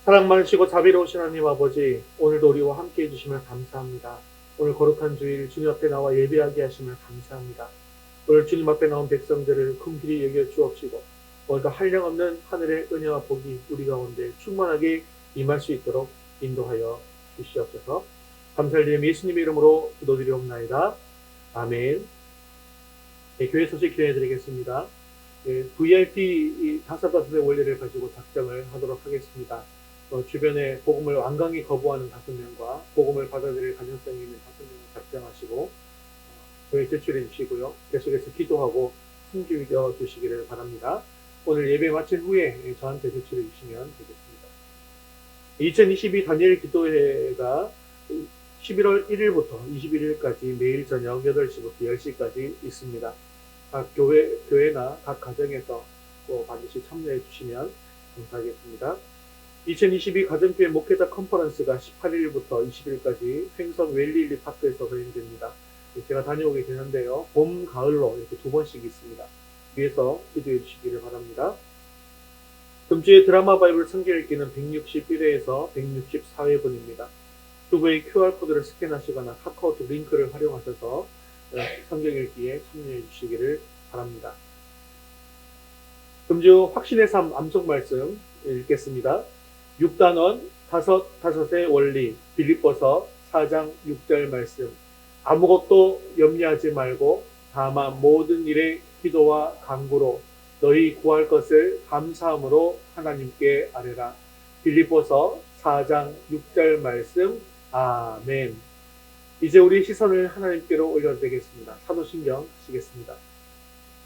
사랑 많으시고 자비로우신 하나님 아버지, 오늘도 우리와 함께 해주시면 감사합니다. 오늘 거룩한 주일 주님 앞에 나와 예배하게 하시면 감사합니다. 오늘 주님 앞에 나온 백성들을 긍휼히 여겨 주옵시고, 오늘도 한량없는 하늘의 은혜와 복이 우리 가운데 충만하게 임할 수 있도록 인도하여 주시옵소서. 감사드리며 예수님의 이름으로 기도드리옵나이다. 아멘. 네, 교회 소식 기도해드리겠습니다. 네, VIP 5의 원리를 가지고 작정을 하도록 하겠습니다. 주변에 복음을 완강히 거부하는 5명과 복음을 받아들일 가능성이 있는 5명을 작정하시고 교회에 제출해 주시고요. 계속해서 기도하고 숨기려 주시기를 바랍니다. 오늘 예배 마친 후에 저한테 제출해 주시면 되겠습니다. 2022 다니엘 기도회가 11월 1일부터 21일까지 매일 저녁 8시부터 10시까지 있습니다. 각 교회나 각 가정에서 또 반드시 참여해 주시면 감사하겠습니다. 2022 가정교회 목회자 컨퍼런스가 18일부터 20일까지 횡성 웰리일리 파크에서 진행됩니다. 제가 다녀오게 되는데요. 봄, 가을로 이렇게 2번씩 있습니다. 위에서 기도해 주시기를 바랍니다. 금주의 드라마 바이블 성경 읽기는 161회에서 164회분입니다. 유튜브의 QR코드를 스캔하시거나 카카오톡 링크를 활용하셔서 성경 읽기에 참여해 주시기를 바랍니다. 금주 확신의 삶 암송 말씀 읽겠습니다. 6단원 다섯의 원리 빌립보서 4장 6절 말씀. 아무것도 염려하지 말고 다만 모든 일에 기도와 간구로 너희 구할 것을 감사함으로 하나님께 아뢰라. 빌립보서 4장 6절 말씀. 아멘. 이제 우리 시선을 하나님께로 올려드리겠습니다. 사도신경 하시겠습니다.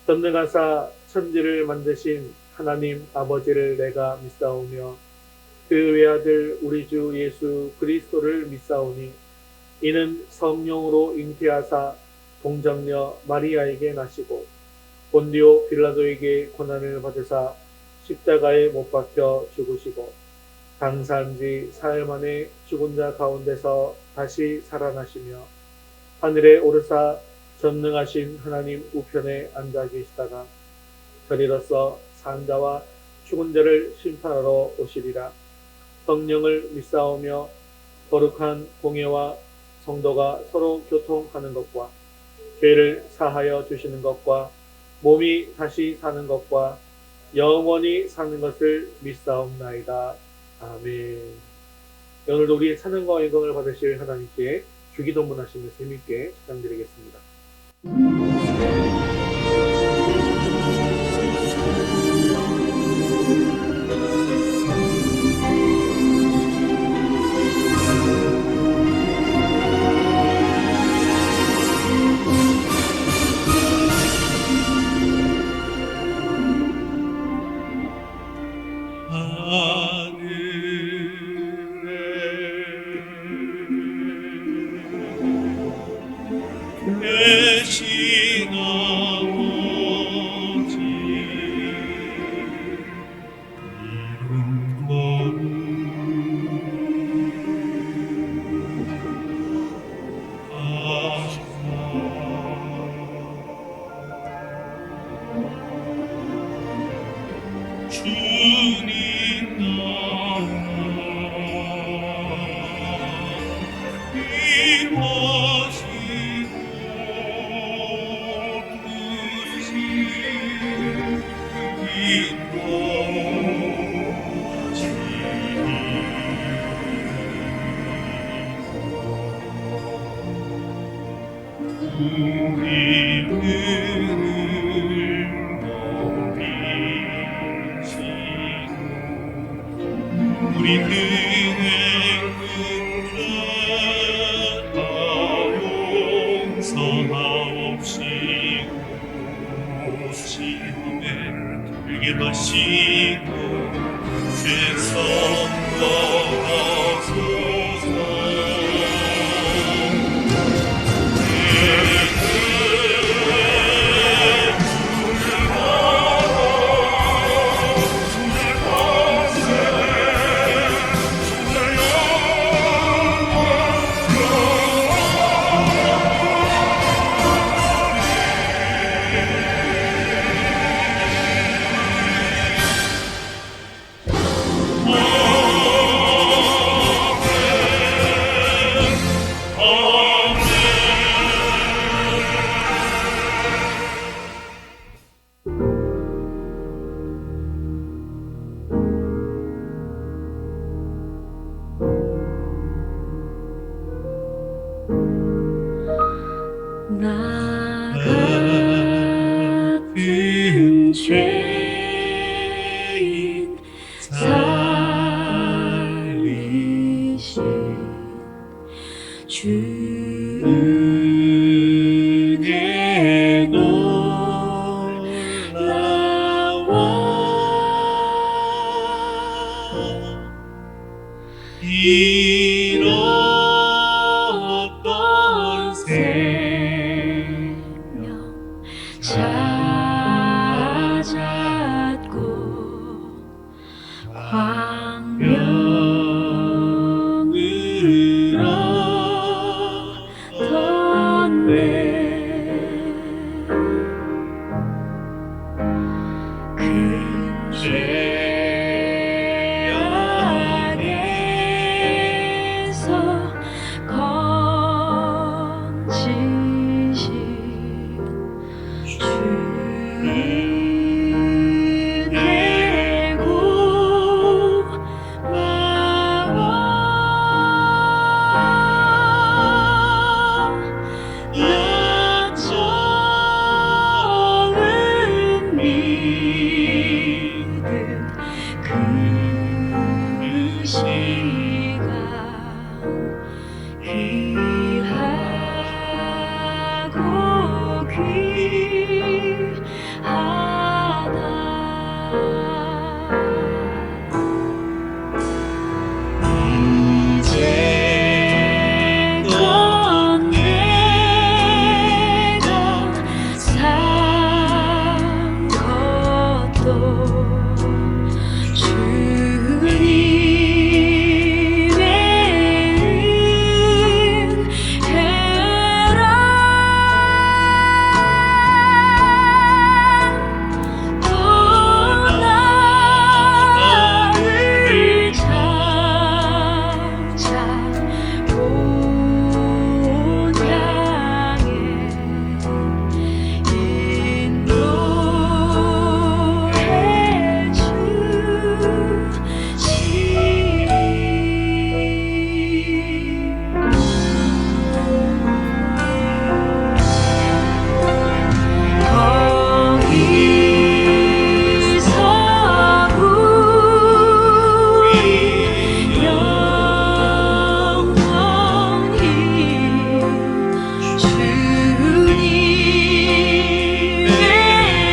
전능하사 천지를 만드신 하나님 아버지를 내가 믿사오며 그 외아들 우리 주 예수 그리스도를 믿사오니 이는 성령으로 잉태하사 동정녀 마리아에게 나시고 본디오 빌라도에게 고난을 받으사 십자가에 못 박혀 죽으시고 장사한 지 사흘 만에 죽은 자 가운데서 다시 살아나시며 하늘에 오르사 전능하신 하나님 우편에 앉아 계시다가 저리로서 산 자와 죽은 자를 심판하러 오시리라. 성령을 믿사오며 거룩한 공예와 성도가 서로 교통하는 것과 죄를 사하여 주시는 것과 몸이 다시 사는 것과 영원히 사는 것을 믿사옵나이다. 아멘. 오늘도 우리의 찬양과 영광을 받으실 하나님께 주기도문하시면서 재미있게 찬양드리겠습니다. 우리 능을 용서하옵시고 시험에 들게 마시고 죄성 떠나소서. Oh 나 같은 죄인 살리신 주의 놀라워 잃었던 생명 찾았고 광명을 얻었네 큰 죄악에서 건지신 주의 고마워 약점을 믿은 그 시간 귀하고 귀하다 이제껏 내가 산 것도 주님의 은혜라 또 나를 장차 본 향해 인도해 주시리 거기서 우리 영원히 주님의 은혜로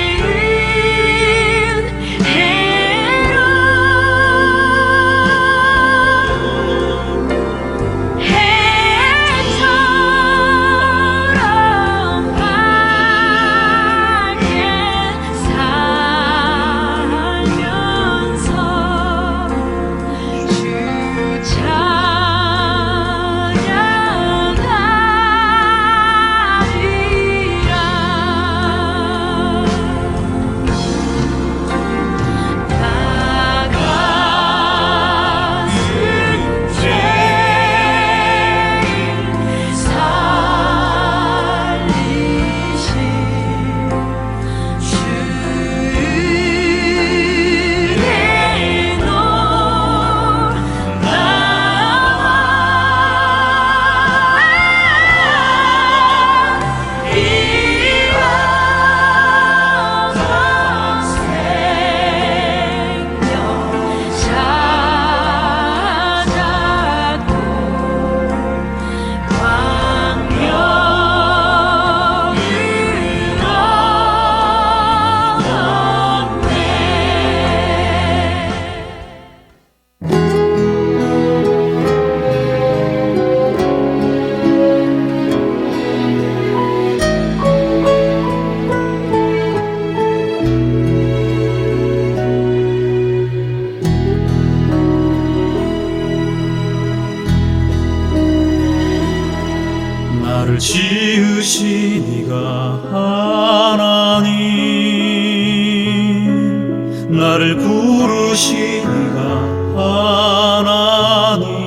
해처럼 밝게 살면서 주 찬양하리라 나 같은 죄인 살리신 주의 놀라워 잃어던 생명 찾았고 광명을 얻었네 나를 지으신 이가 하나님 나를 부르신 이가 하나님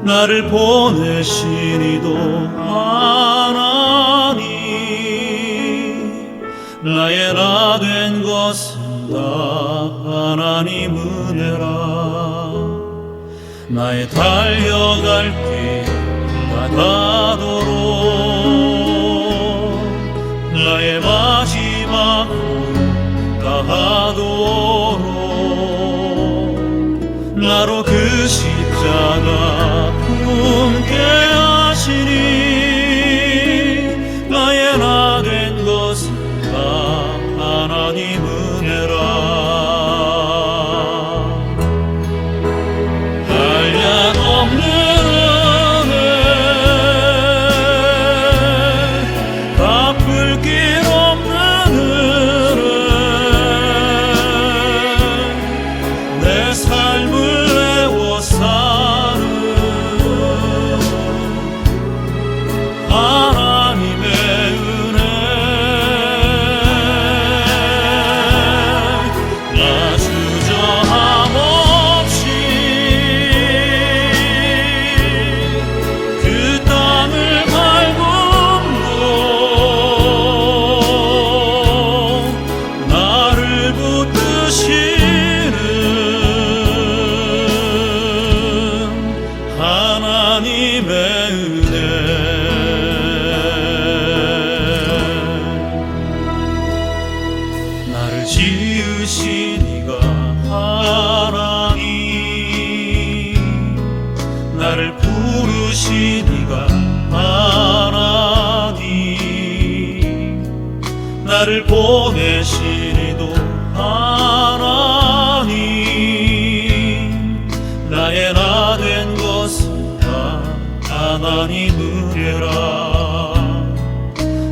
나를 보내신 이도 하나님 나의 나 된 것은 다 하나님 은혜라 나의 달려갈 길 다 다가도록 나의 마지막 호흡 다하도록 나로 그 십자가 품게 하시니 나의 나 된 것은 다 하나님 은혜라. 한량없는 은혜 갚을 길 없는 은혜 내 삶을 내워 사는 하나님의 은혜 나 주저함 없이 그 땅을 밟음도 나를 붙드시는 하나님의 은혜 나를 지으신 이가 하나님 나를 부르신 이가 하나님 나를 보내신 이도 하나님 나의 나 된 것은 다 하나님 은혜라.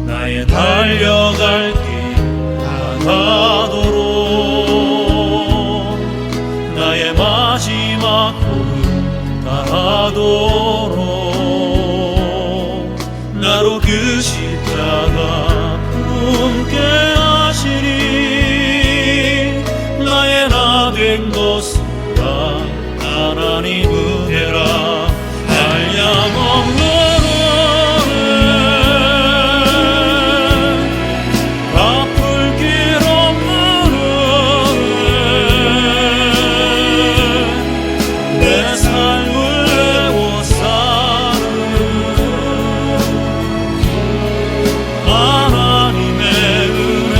나의 달려갈 길 다가도록 나의 마지막 호흡 다하도록 나로 그 십자가 품게 하시니 나의 나 된 것은 다 하나님 은혜라. 한량없는 은혜 갚을 길 없는 은혜 내 삶을 내워 사는 하나님의 은혜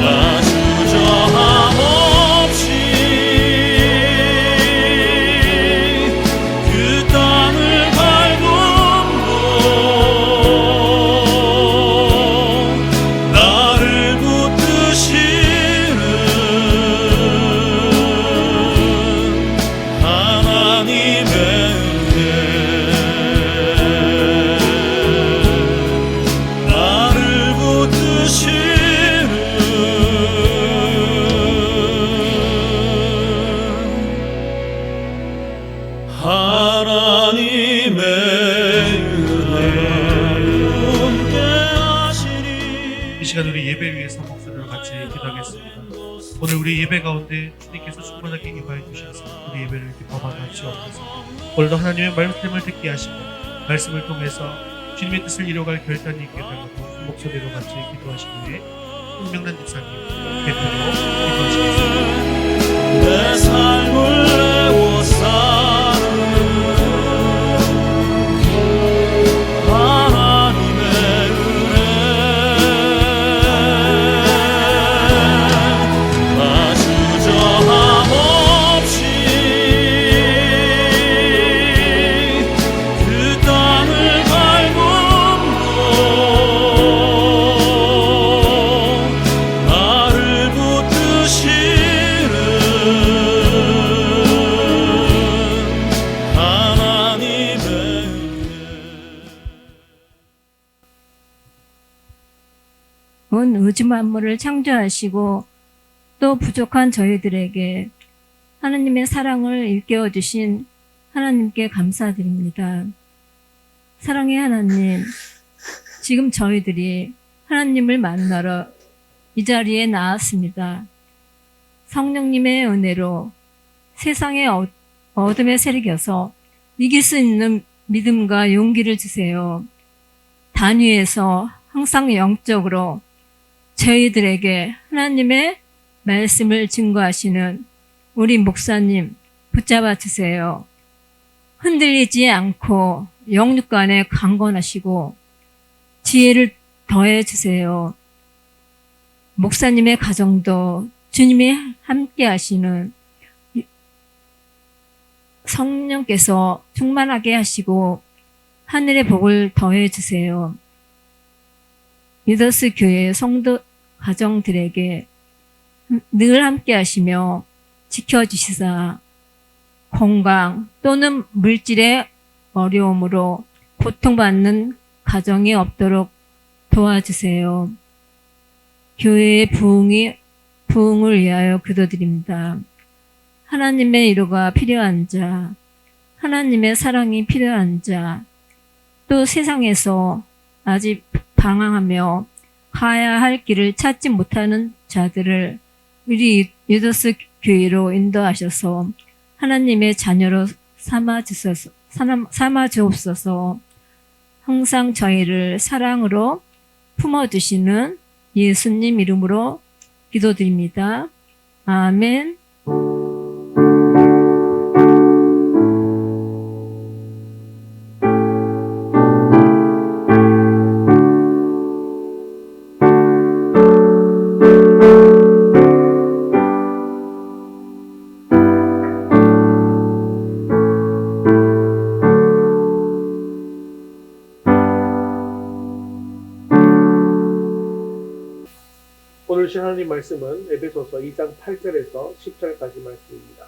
나 주저함 없이 그 땅을 밟음도 나를 붙드시는 하나님의 은혜 나를 붙드시는 하나님의 은혜 품게 하시니 이 시간 우리 예배 위해서 목소리로 같이 기도하겠습니다. 오늘 우리 예배 가운데 주님께서 충만하게 임하여 주셔서 우리 예배를 이렇게 범하여 주옵소서. 오늘도 하나님의 말씀을 듣게 하시고 말씀을 통해서 주님의 뜻을 이루어갈 결단이 있게 되고 목소리로 같이 기도하신 후에 홍명란 집사님 대표로 기도하시겠습니다. 내 삶을 내워 사는 하나님의 은혜 나 주저함 없이 그 땅을 밟음도 나를 붙드시는 하나님의 은혜 온 우주 만물을 창조하시고 또 부족한 저희들에게 하나님의 사랑을 일깨워 주신 하나님께 감사드립니다. 사랑의 하나님, 지금 저희들이 하나님을 만나러 이 자리에 나왔습니다. 성령님의 은혜로 세상의 어둠에 세력여서 이길 수 있는 믿음과 용기를 주세요. 단위에서 항상 영적으로 저희들에게 하나님의 말씀을 증거하시는 우리 목사님, 붙잡아 주세요. 흔들리지 않고 영육간에 강건하시고 지혜를 더해 주세요. 목사님의 가정도 주님이 함께 하시는 성령께서 충만하게 하시고 하늘의 복을 더해 주세요. 유더스 교회 성도 가정들에게 늘 함께 하시며 지켜주시사 건강 또는 물질의 어려움으로 고통받는 가정이 없도록 도와주세요. 교회의 부흥을 위하여 기도드립니다. 하나님의 위로가 필요한 자, 하나님의 사랑이 필요한 자, 또 세상에서 아직 방황하며 가야 할 길을 찾지 못하는 자들을 우리 유더스 교회로 인도하셔서 하나님의 자녀로 삼아 주옵소서. 항상 저희를 사랑으로 품어주시는 예수님 이름으로 기도드립니다. 아멘. 오늘 주신 하나님 말씀은 에베소서 2장 8절에서 10절까지 말씀입니다.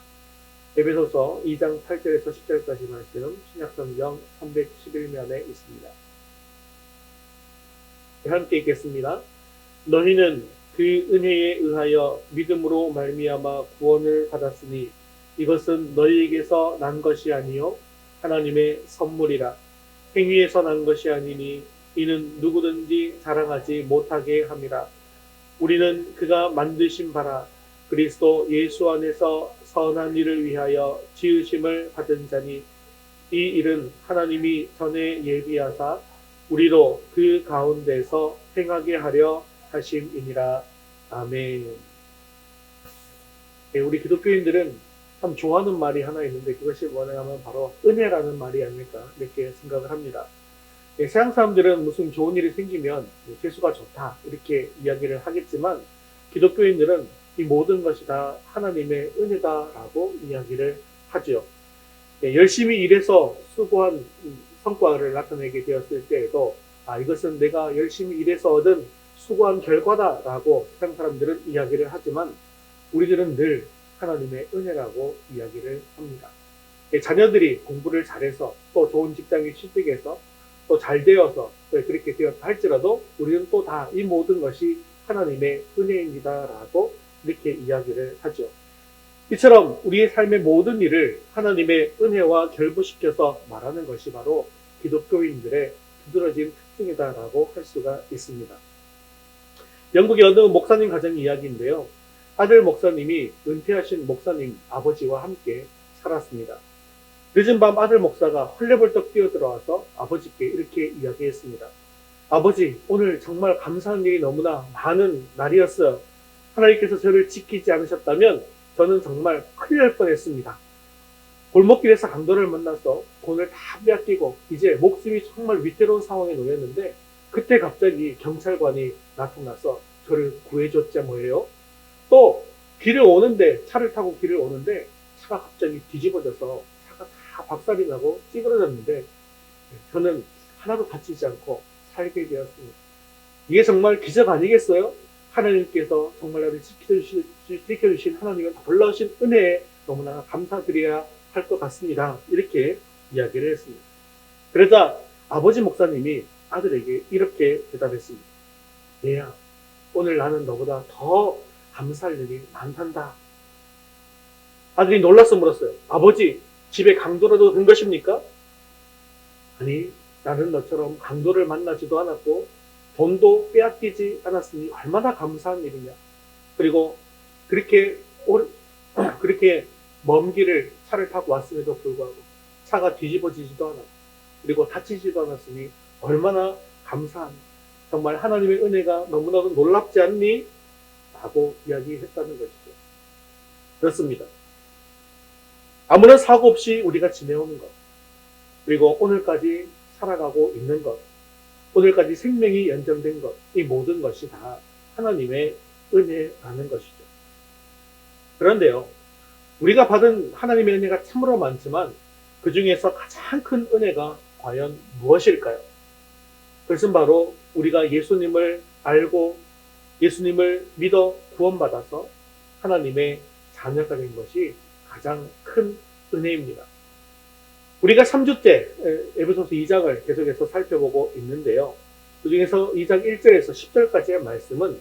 에베소서 2장 8절에서 10절까지 말씀 신약성경 311면에 있습니다. 함께 읽겠습니다. 너희는 그 은혜에 의하여 믿음으로 말미암아 구원을 받았으니 이것은 너희에게서 난 것이 아니요 하나님의 선물이라. 행위에서 난 것이 아니니 이는 누구든지 자랑하지 못하게 함이라. 우리는 그가 만드신 바라 그리스도 예수 안에서 선한 일을 위하여 지으심을 받은 자니 이 일은 하나님이 전에 예비하사 우리로 그 가운데서 행하게 하려 하심이니라. 아멘. 우리 기독교인들은 참 좋아하는 말이 하나 있는데 그것이 뭐냐면 바로 은혜라는 말이 아닐까 이렇게 생각을 합니다. 세상 사람들은 무슨 좋은 일이 생기면 재수가 좋다 이렇게 이야기를 하겠지만 기독교인들은 이 모든 것이 다 하나님의 은혜다라고 이야기를 하죠. 열심히 일해서 수고한 성과를 나타내게 되었을 때에도 이것은 내가 열심히 일해서 얻은 수고한 결과다라고 세상 사람들은 이야기를 하지만 우리들은 늘 하나님의 은혜라고 이야기를 합니다. 자녀들이 공부를 잘해서 또 좋은 직장에 취직해서 또 잘 되어서 그렇게 되었다 할지라도 우리는 또 다 이 모든 것이 하나님의 은혜입니다라고 이렇게 이야기를 하죠. 이처럼 우리의 삶의 모든 일을 하나님의 은혜와 결부시켜서 말하는 것이 바로 기독교인들의 두드러진 특징이다라고 할 수가 있습니다. 영국의 어느 목사님 가정 이야기인데요. 아들 목사님이 은퇴하신 목사님 아버지와 함께 살았습니다. 늦은 밤 아들 목사가 헐레벌떡 뛰어들어와서 아버지께 이렇게 이야기했습니다. 아버지, 오늘 정말 감사한 일이 너무나 많은 날이었어요. 하나님께서 저를 지키지 않으셨다면 저는 정말 큰일 날 뻔했습니다. 골목길에서 강도를 만나서 돈을 다 빼앗기고 이제 목숨이 정말 위태로운 상황에 놓였는데 그때 갑자기 경찰관이 나타나서 저를 구해줬자 뭐예요? 또 길을 오는데 차를 타고 길을 오는데 차가 갑자기 뒤집어져서 차가 다 박살이 나고 찌그러졌는데 저는 하나도 다치지 않고 살게 되었습니다. 이게 정말 기적 아니겠어요? 하나님께서 정말 나를 지켜주신 하나님의 놀라우신 은혜에 너무나 감사드려야 할 것 같습니다. 이렇게 이야기를 했습니다. 그러자 아버지 목사님이 아들에게 이렇게 대답했습니다. 얘야, 오늘 나는 너보다 더 감사할 일이 많단다. 아들이 놀라서 물었어요. 아버지, 집에 강도라도 든 것입니까? 아니, 나는 너처럼 강도를 만나지도 않았고 돈도 빼앗기지 않았으니 얼마나 감사한 일이냐. 그리고 그렇게 먼 길을 차를 타고 왔음에도 불구하고 차가 뒤집어지지도 않았고 그리고 다치지도 않았으니 얼마나 감사한, 정말 하나님의 은혜가 너무나도 놀랍지 않니? 라고 이야기했다는 것이죠. 그렇습니다. 아무런 사고 없이 우리가 지내오는 것, 그리고 오늘까지 살아가고 있는 것, 오늘까지 생명이 연장된 것, 이 모든 것이 다 하나님의 은혜라는 것이죠. 그런데요, 우리가 받은 하나님의 은혜가 참으로 많지만 그 중에서 가장 큰 은혜가 과연 무엇일까요? 그것은 바로 우리가 예수님을 알고 예수님을 믿어 구원받아서 하나님의 자녀가 된 것이 가장 큰 은혜입니다. 우리가 3주째 에베소서 2장을 계속해서 살펴보고 있는데요. 그 중에서 2장 1절에서 10절까지의 말씀은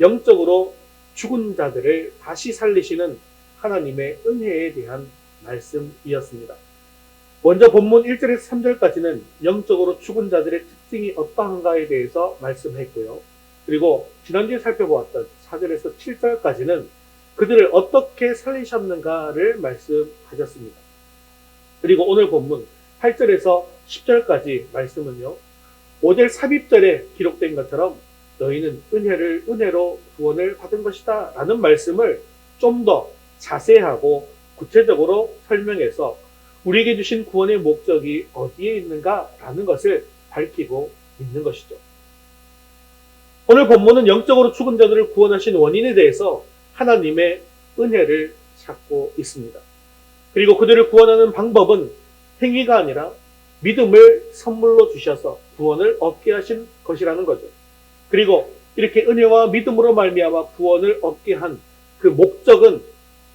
영적으로 죽은 자들을 다시 살리시는 하나님의 은혜에 대한 말씀이었습니다. 먼저 본문 1절에서 3절까지는 영적으로 죽은 자들의 특징이 어떠한가에 대해서 말씀했고요. 그리고 지난주에 살펴보았던 4절에서 7절까지는 그들을 어떻게 살리셨는가를 말씀하셨습니다. 그리고 오늘 본문 8절에서 10절까지 말씀은요, 5절 삽입절에 기록된 것처럼 너희는 은혜로 구원을 받은 것이다 라는 말씀을 좀 더 자세하고 구체적으로 설명해서 우리에게 주신 구원의 목적이 어디에 있는가 라는 것을 밝히고 있는 것이죠. 오늘 본문은 영적으로 죽은 자들을 구원하신 원인에 대해서 하나님의 은혜를 찾고 있습니다. 그리고 그들을 구원하는 방법은 행위가 아니라 믿음을 선물로 주셔서 구원을 얻게 하신 것이라는 거죠. 그리고 이렇게 은혜와 믿음으로 말미암아 구원을 얻게 한 그 목적은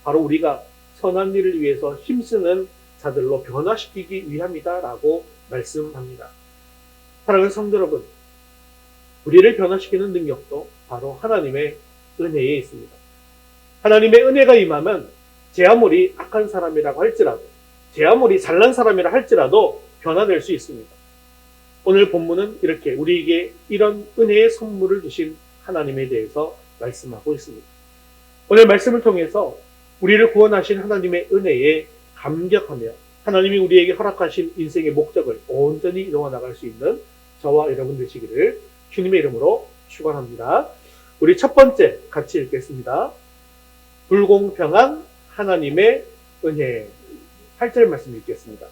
바로 우리가 선한 일을 위해서 힘쓰는 자들로 변화시키기 위함이다라고 말씀합니다. 사랑하는 성도 여러분, 우리를 변화시키는 능력도 바로 하나님의 은혜에 있습니다. 하나님의 은혜가 임하면 제 아무리 악한 사람이라고 할지라도, 제 아무리 잘난 사람이라 할지라도 변화될 수 있습니다. 오늘 본문은 이렇게 우리에게 이런 은혜의 선물을 주신 하나님에 대해서 말씀하고 있습니다. 오늘 말씀을 통해서 우리를 구원하신 하나님의 은혜에 감격하며 하나님이 우리에게 허락하신 인생의 목적을 온전히 이루어 나갈 수 있는 저와 여러분 되시기를 주님의 이름으로 축원합니다. 우리 첫 번째 같이 읽겠습니다. 불공평한 하나님의 은혜. 8절 말씀 읽겠습니다.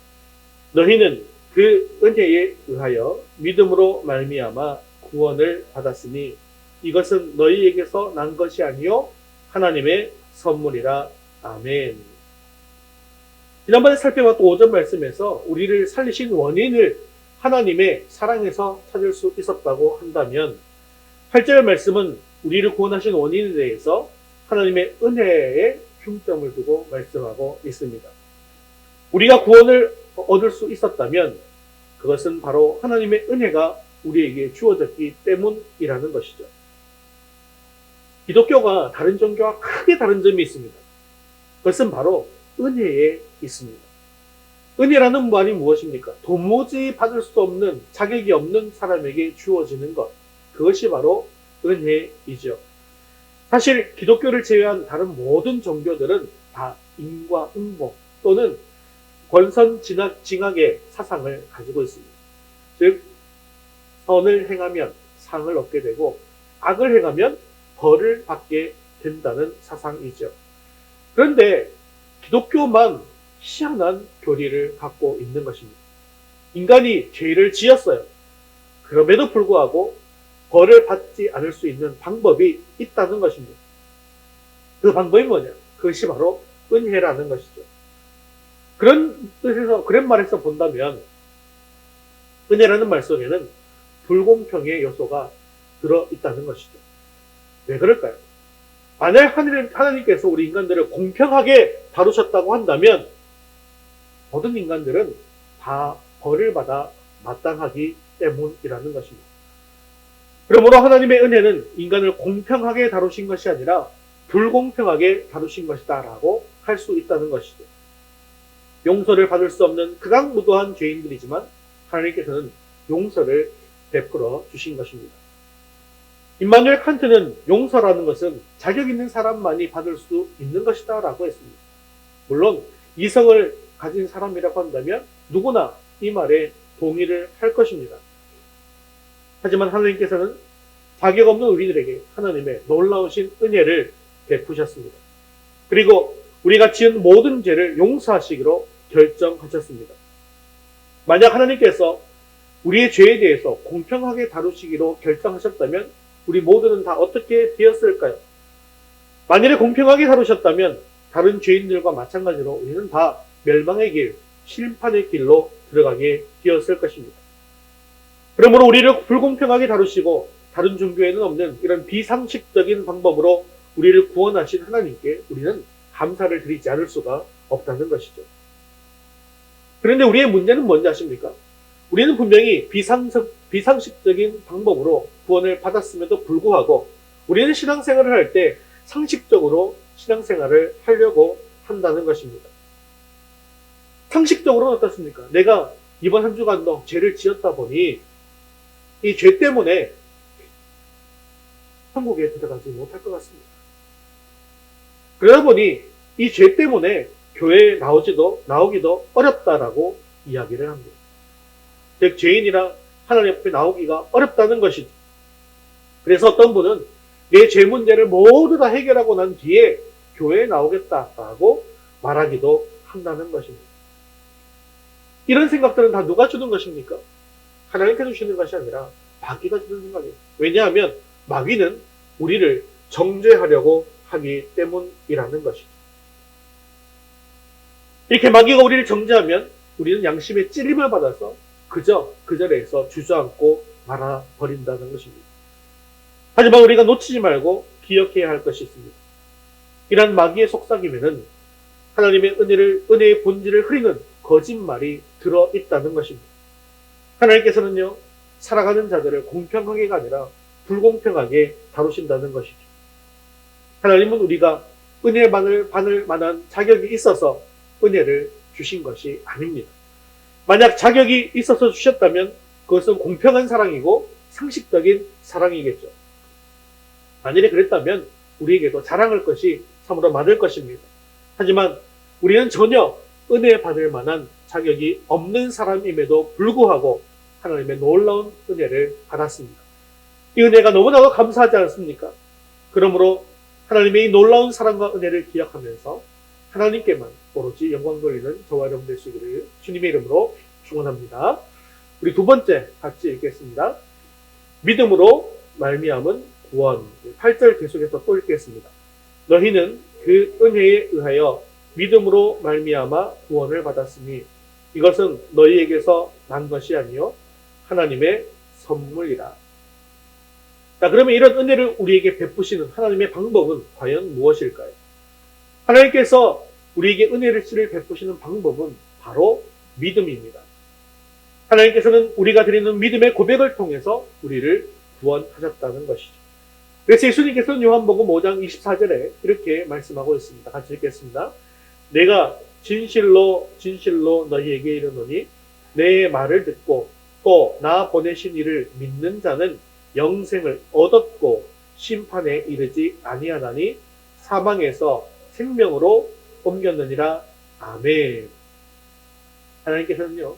너희는 그 은혜에 의하여 믿음으로 말미암아 구원을 받았으니 이것은 너희에게서 난 것이 아니요 하나님의 선물이라. 아멘. 지난번에 살펴봤던 5절 말씀에서 우리를 살리신 원인을 하나님의 사랑에서 찾을 수 있었다고 한다면 8절 말씀은 우리를 구원하신 원인에 대해서 하나님의 은혜에 중점을 두고 말씀하고 있습니다. 우리가 구원을 얻을 수 있었다면 그것은 바로 하나님의 은혜가 우리에게 주어졌기 때문이라는 것이죠. 기독교가 다른 종교와 크게 다른 점이 있습니다. 그것은 바로 은혜에 있습니다. 은혜라는 말이 무엇입니까? 도무지 받을 수 없는, 자격이 없는 사람에게 주어지는 것. 그것이 바로 은혜이죠. 사실 기독교를 제외한 다른 모든 종교들은 다 인과응보 또는 권선징악의 사상을 가지고 있습니다. 즉, 선을 행하면 상을 얻게 되고 악을 행하면 벌을 받게 된다는 사상이죠. 그런데 기독교만 희한한 교리를 갖고 있는 것입니다. 인간이 죄를 지었어요. 그럼에도 불구하고 벌을 받지 않을 수 있는 방법이 있다는 것입니다. 그 방법이 뭐냐? 그것이 바로 은혜라는 것이죠. 그런 뜻에서, 그런 말에서 본다면 은혜라는 말 속에는 불공평의 요소가 들어있다는 것이죠. 왜 그럴까요? 만약 하나님께서 우리 인간들을 공평하게 다루셨다고 한다면 모든 인간들은 다 벌을 받아 마땅하기 때문이라는 것입니다. 그러므로 하나님의 은혜는 인간을 공평하게 다루신 것이 아니라 불공평하게 다루신 것이다 라고 할 수 있다는 것이죠. 용서를 받을 수 없는 극악무도한 죄인들이지만 하나님께서는 용서를 베풀어 주신 것입니다. 임마누엘 칸트는 용서라는 것은 자격 있는 사람만이 받을 수 있는 것이다 라고 했습니다. 물론 이성을 가진 사람이라고 한다면 누구나 이 말에 동의를 할 것입니다. 하지만 하나님께서는 자격 없는 우리들에게 하나님의 놀라우신 은혜를 베푸셨습니다. 그리고 우리가 지은 모든 죄를 용서하시기로 결정하셨습니다. 만약 하나님께서 우리의 죄에 대해서 공평하게 다루시기로 결정하셨다면 우리 모두는 다 어떻게 되었을까요? 만일에 공평하게 다루셨다면 다른 죄인들과 마찬가지로 우리는 다 멸망의 길, 심판의 길로 들어가게 되었을 것입니다. 그러므로 우리를 불공평하게 다루시고 다른 종교에는 없는 이런 비상식적인 방법으로 우리를 구원하신 하나님께 우리는 감사를 드리지 않을 수가 없다는 것이죠. 그런데 우리의 문제는 뭔지 아십니까? 우리는 분명히 비상식적인 방법으로 구원을 받았음에도 불구하고 우리는 신앙생활을 할 때 상식적으로 신앙생활을 하려고 한다는 것입니다. 상식적으로는 어떻습니까? 내가 이번 한 주간도 죄를 지었다 보니 이 죄 때문에 천국에 들어가지 못할 것 같습니다. 그러다 보니 이 죄 때문에 교회에 나오기도 어렵다라고 이야기를 합니다. 즉 죄인이라 하나님 앞에 나오기가 어렵다는 것이죠. 그래서 어떤 분은 내 죄 문제를 모두 다 해결하고 난 뒤에 교회에 나오겠다라고 말하기도 한다는 것입니다. 이런 생각들은 다 누가 주는 것입니까? 하나님께서 주시는 것이 아니라 마귀가 주는 생각이에요. 왜냐하면 마귀는 우리를 정죄하려고 하기 때문이라는 것이죠. 이렇게 마귀가 우리를 정죄하면 우리는 양심의 찔림을 받아서 그저 그 자리에서 주저앉고 말아버린다는 것입니다. 하지만 우리가 놓치지 말고 기억해야 할 것이 있습니다. 이런 마귀의 속삭임에는 하나님의 은혜의 본질을 흐리는 거짓말이 들어있다는 것입니다. 하나님께서는요, 살아가는 자들을 공평하게가 아니라 불공평하게 다루신다는 것이죠. 하나님은 우리가 은혜 받을 만한 자격이 있어서 은혜를 주신 것이 아닙니다. 만약 자격이 있어서 주셨다면 그것은 공평한 사랑이고 상식적인 사랑이겠죠. 만일에 그랬다면 우리에게도 자랑할 것이 참으로 많을 것입니다. 하지만 우리는 전혀 은혜 받을 만한 자격이 없는 사람임에도 불구하고 하나님의 놀라운 은혜를 받았습니다. 이 은혜가 너무나도 감사하지 않습니까? 그러므로 하나님의 이 놀라운 사랑과 은혜를 기억하면서 하나님께만 오로지 영광 돌리는 저와 여러분 되시기를 주님의 이름으로 축원합니다. 우리 두 번째 같이 읽겠습니다. 믿음으로 말미암은 구원. 8절 계속해서 또 읽겠습니다. 너희는 그 은혜에 의하여 믿음으로 말미암아 구원을 받았으니 이것은 너희에게서 난 것이 아니요 하나님의 선물이라. 자, 그러면 이런 은혜를 우리에게 베푸시는 하나님의 방법은 과연 무엇일까요? 하나님께서 우리에게 은혜를 베푸시는 방법은 바로 믿음입니다. 하나님께서는 우리가 드리는 믿음의 고백을 통해서 우리를 구원하셨다는 것이죠. 그래서 예수님께서는 요한복음 5장 24절에 이렇게 말씀하고 있습니다. 같이 읽겠습니다. 내가 진실로 진실로 너희에게 이르노니 내 말을 듣고 또 나 보내신 이를 믿는 자는 영생을 얻었고 심판에 이르지 아니하나니 사망에서 생명으로 옮겼느니라. 아멘. 하나님께서는요,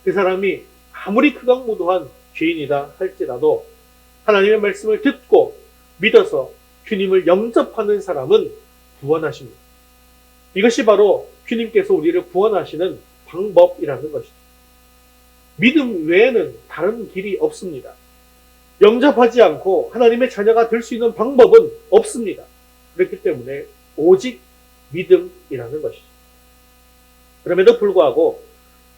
그 사람이 아무리 극악무도한 죄인이다 할지라도 하나님의 말씀을 듣고 믿어서 주님을 영접하는 사람은 구원하십니다. 이것이 바로 주님께서 우리를 구원하시는 방법이라는 것이죠. 믿음 외에는 다른 길이 없습니다. 영접하지 않고 하나님의 자녀가 될 수 있는 방법은 없습니다. 그렇기 때문에 오직 믿음이라는 것이죠. 그럼에도 불구하고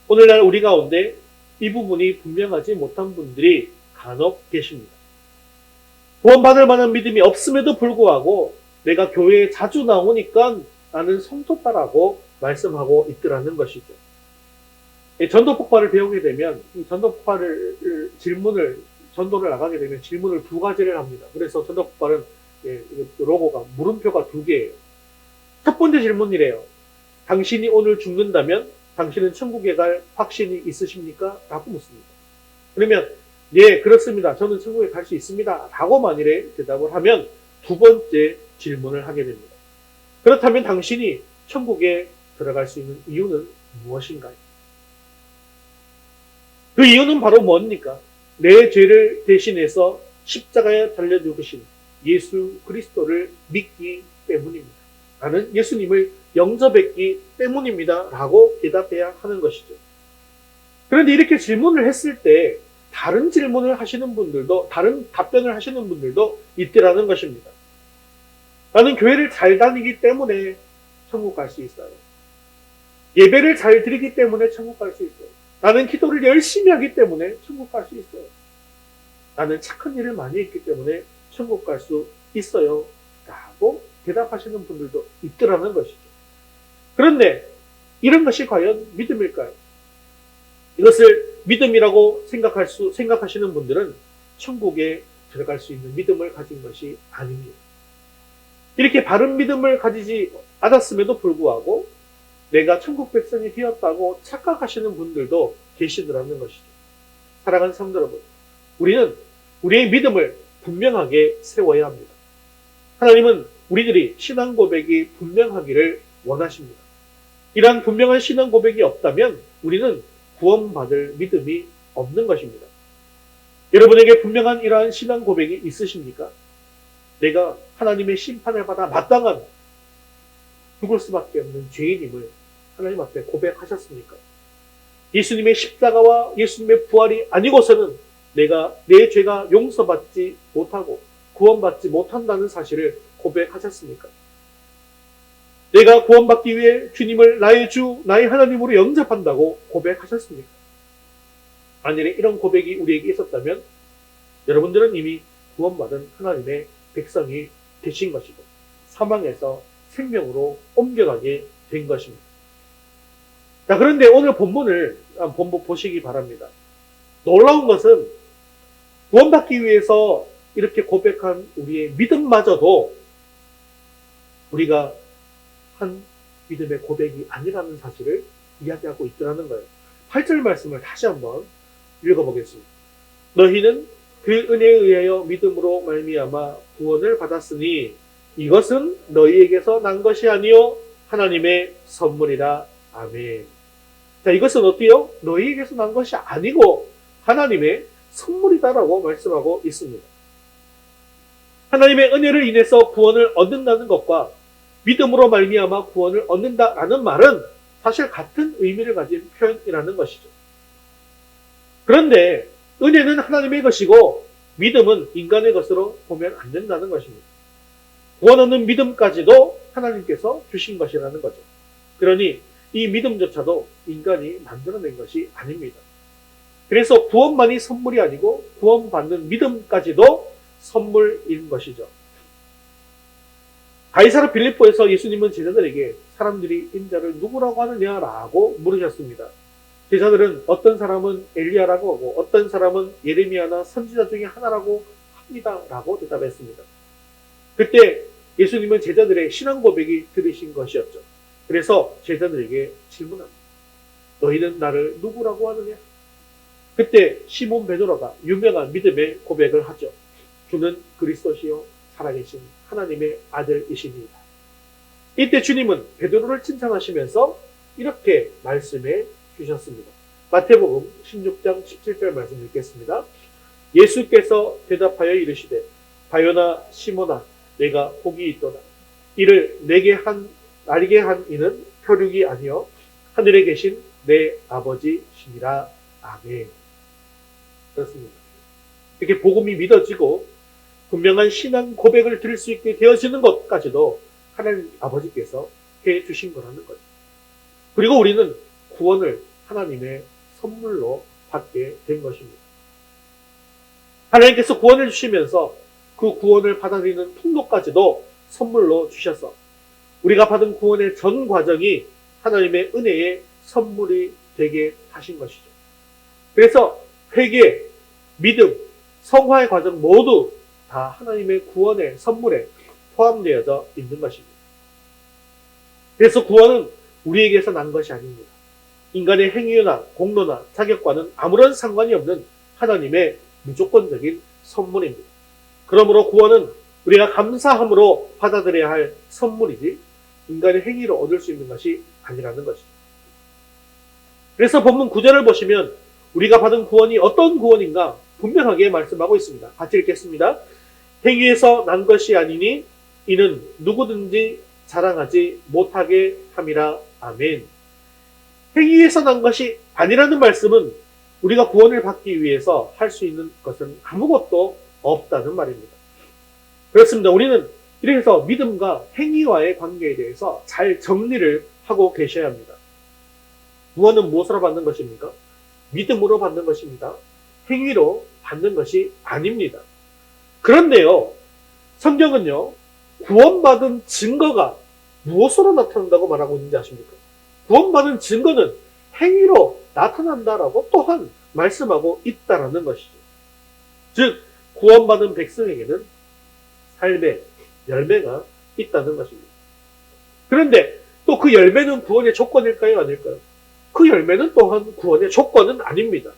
오늘날 우리 가운데 이 부분이 분명하지 못한 분들이 간혹 계십니다. 구원받을 만한 믿음이 없음에도 불구하고 내가 교회에 자주 나오니까 나는 성도다라고 말씀하고 있더라는 것이죠. 전도 폭발을 배우게 되면 이 전도 폭발을 전도를 나가게 되면 질문을 두 가지를 합니다. 그래서 전도 폭발은 로고가 물음표가 2개예요. 첫 번째 질문이래요. 당신이 오늘 죽는다면 당신은 천국에 갈 확신이 있으십니까? 라고 묻습니다. 그러면 예, 그렇습니다. 저는 천국에 갈 수 있습니다. 라고 만일에 대답을 하면 두 번째 질문을 하게 됩니다. 그렇다면 당신이 천국에 들어갈 수 있는 이유는 무엇인가요? 그 이유는 바로 뭡니까? 내 죄를 대신해서 십자가에 달려 죽으신 예수 그리스도를 믿기 때문입니다. 나는 예수님을 영접했기 때문입니다. 라고 대답해야 하는 것이죠. 그런데 이렇게 질문을 했을 때 다른 질문을 하시는 분들도, 다른 답변을 하시는 분들도 있더라는 것입니다. 나는 교회를 잘 다니기 때문에 천국 갈 수 있어요. 예배를 잘 드리기 때문에 천국 갈 수 있어요. 나는 기도를 열심히 하기 때문에 천국 갈 수 있어요. 나는 착한 일을 많이 했기 때문에 천국 갈 수 있어요. 라고 대답하시는 분들도 있더라는 것이죠. 그런데 이런 것이 과연 믿음일까요? 이것을 믿음이라고 생각하시는 분들은 천국에 들어갈 수 있는 믿음을 가진 것이 아닙니다. 이렇게 바른 믿음을 가지지 않았음에도 불구하고 내가 천국 백성이 되었다고 착각하시는 분들도 계시더라는 것이죠. 사랑하는 성도 여러분, 우리는 우리의 믿음을 분명하게 세워야 합니다. 하나님은 우리들이 신앙 고백이 분명하기를 원하십니다. 이러한 분명한 신앙 고백이 없다면 우리는 구원받을 믿음이 없는 것입니다. 여러분에게 분명한 이러한 신앙 고백이 있으십니까? 내가 하나님의 심판을 받아 마땅한 죽을 수밖에 없는 죄인임을 하나님 앞에 고백하셨습니까? 예수님의 십자가와 예수님의 부활이 아니고서는 내가 내 죄가 용서받지 못하고 구원받지 못한다는 사실을 고백하셨습니까? 내가 구원받기 위해 주님을 나의 주, 나의 하나님으로 영접한다고 고백하셨습니까? 만일에 이런 고백이 우리에게 있었다면 여러분들은 이미 구원받은 하나님의 백성이 되신 것이고 사망에서 생명으로 옮겨가게 된 것입니다. 자, 그런데 오늘 본문 보시기 바랍니다. 놀라운 것은 구원받기 위해서 이렇게 고백한 우리의 믿음마저도 우리가 한 믿음의 고백이 아니라는 사실을 이야기하고 있더라는 거예요. 8절 말씀을 다시 한번 읽어보겠습니다. 너희는 그 은혜에 의하여 믿음으로 말미암아 구원을 받았으니 이것은 너희에게서 난 것이 아니요 하나님의 선물이라. 아멘. 자, 이것은 어때요? 너희에게서 난 것이 아니고 하나님의 선물이다라고 말씀하고 있습니다. 하나님의 은혜를 인해서 구원을 얻는다는 것과 믿음으로 말미암아 구원을 얻는다라는 말은 사실 같은 의미를 가진 표현이라는 것이죠. 그런데 은혜는 하나님의 것이고 믿음은 인간의 것으로 보면 안 된다는 것입니다. 구원 얻는 믿음까지도 하나님께서 주신 것이라는 거죠. 그러니 이 믿음조차도 인간이 만들어낸 것이 아닙니다. 그래서 구원만이 선물이 아니고 구원받는 믿음까지도 선물인 것이죠. 가이사랴 빌립보에서 예수님은 제자들에게 사람들이 인자를 누구라고 하느냐라고 물으셨습니다. 제자들은 어떤 사람은 엘리야라고 하고 어떤 사람은 예레미야나 선지자 중에 하나라고 합니다라고 대답했습니다. 그때 예수님은 제자들의 신앙 고백이 들으신 것이었죠. 그래서 제자들에게 질문합니다. 너희는 나를 누구라고 하느냐? 그때 시몬 베드로가 유명한 믿음의 고백을 하죠. 주는 그리스도시요 살아계신 하나님의 아들이십니다. 이때 주님은 베드로를 칭찬하시면서 이렇게 말씀해 주셨습니다. 마태복음 16장 17절 말씀 읽겠습니다. 예수께서 대답하여 이르시되 바요나 시몬아 내가 복이 있도다. 이를 내게 알게 한 이는 혈육이 아니요 하늘에 계신 내 아버지시니라. 아멘. 그렇습니다. 이렇게 복음이 믿어지고 분명한 신앙 고백을 드릴 수 있게 되어지는 것까지도 하나님 아버지께서 해주신 거라는 거죠. 그리고 우리는 구원을 하나님의 선물로 받게 된 것입니다. 하나님께서 구원을 주시면서 그 구원을 받아들이는 통로까지도 선물로 주셔서 우리가 받은 구원의 전 과정이 하나님의 은혜의 선물이 되게 하신 것이죠. 그래서 회개, 믿음, 성화의 과정 모두 다 하나님의 구원의 선물에 포함되어져 있는 것입니다. 그래서 구원은 우리에게서 난 것이 아닙니다. 인간의 행위나 공로나 자격과는 아무런 상관이 없는 하나님의 무조건적인 선물입니다. 그러므로 구원은 우리가 감사함으로 받아들여야 할 선물이지 인간의 행위로 얻을 수 있는 것이 아니라는 것이죠. 그래서 본문 9절을 보시면 우리가 받은 구원이 어떤 구원인가 분명하게 말씀하고 있습니다. 같이 읽겠습니다. 행위에서 난 것이 아니니 이는 누구든지 자랑하지 못하게 함이라. 아멘. 행위에서 난 것이 아니라는 말씀은 우리가 구원을 받기 위해서 할 수 있는 것은 아무것도 없다는 말입니다. 그렇습니다. 우리는 이래서 믿음과 행위와의 관계에 대해서 잘 정리를 하고 계셔야 합니다. 구원은 무엇으로 받는 것입니까? 믿음으로 받는 것입니다. 행위로 받는 것이 아닙니다. 그런데요, 성경은요, 구원받은 증거가 무엇으로 나타난다고 말하고 있는지 아십니까? 구원받은 증거는 행위로 나타난다라고 또한 말씀하고 있다라는 것이죠. 즉, 구원받은 백성에게는 삶의 열매가 있다는 것입니다. 그런데 또 그 열매는 구원의 조건일까요? 아닐까요? 그 열매는 또한 구원의 조건은 아닙니다.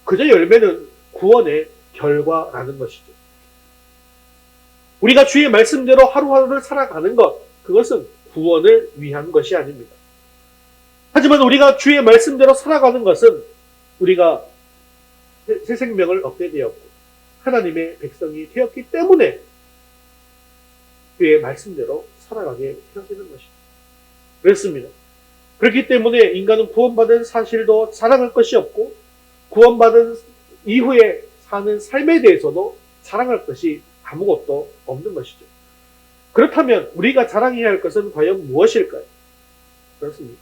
그저 열매는 구원의 결과라는 것이죠. 우리가 주의 말씀대로 하루하루를 살아가는 것, 그것은 구원을 위한 것이 아닙니다. 하지만 우리가 주의 말씀대로 살아가는 것은 우리가 새 생명을 얻게 되었고 하나님의 백성이 되었기 때문에 그의 말씀대로 살아가게 되어지는 것입니다. 그렇습니다. 그렇기 때문에 인간은 구원받은 사실도 자랑할 것이 없고 구원받은 이후에 사는 삶에 대해서도 자랑할 것이 아무것도 없는 것이죠. 그렇다면 우리가 자랑해야 할 것은 과연 무엇일까요? 그렇습니다.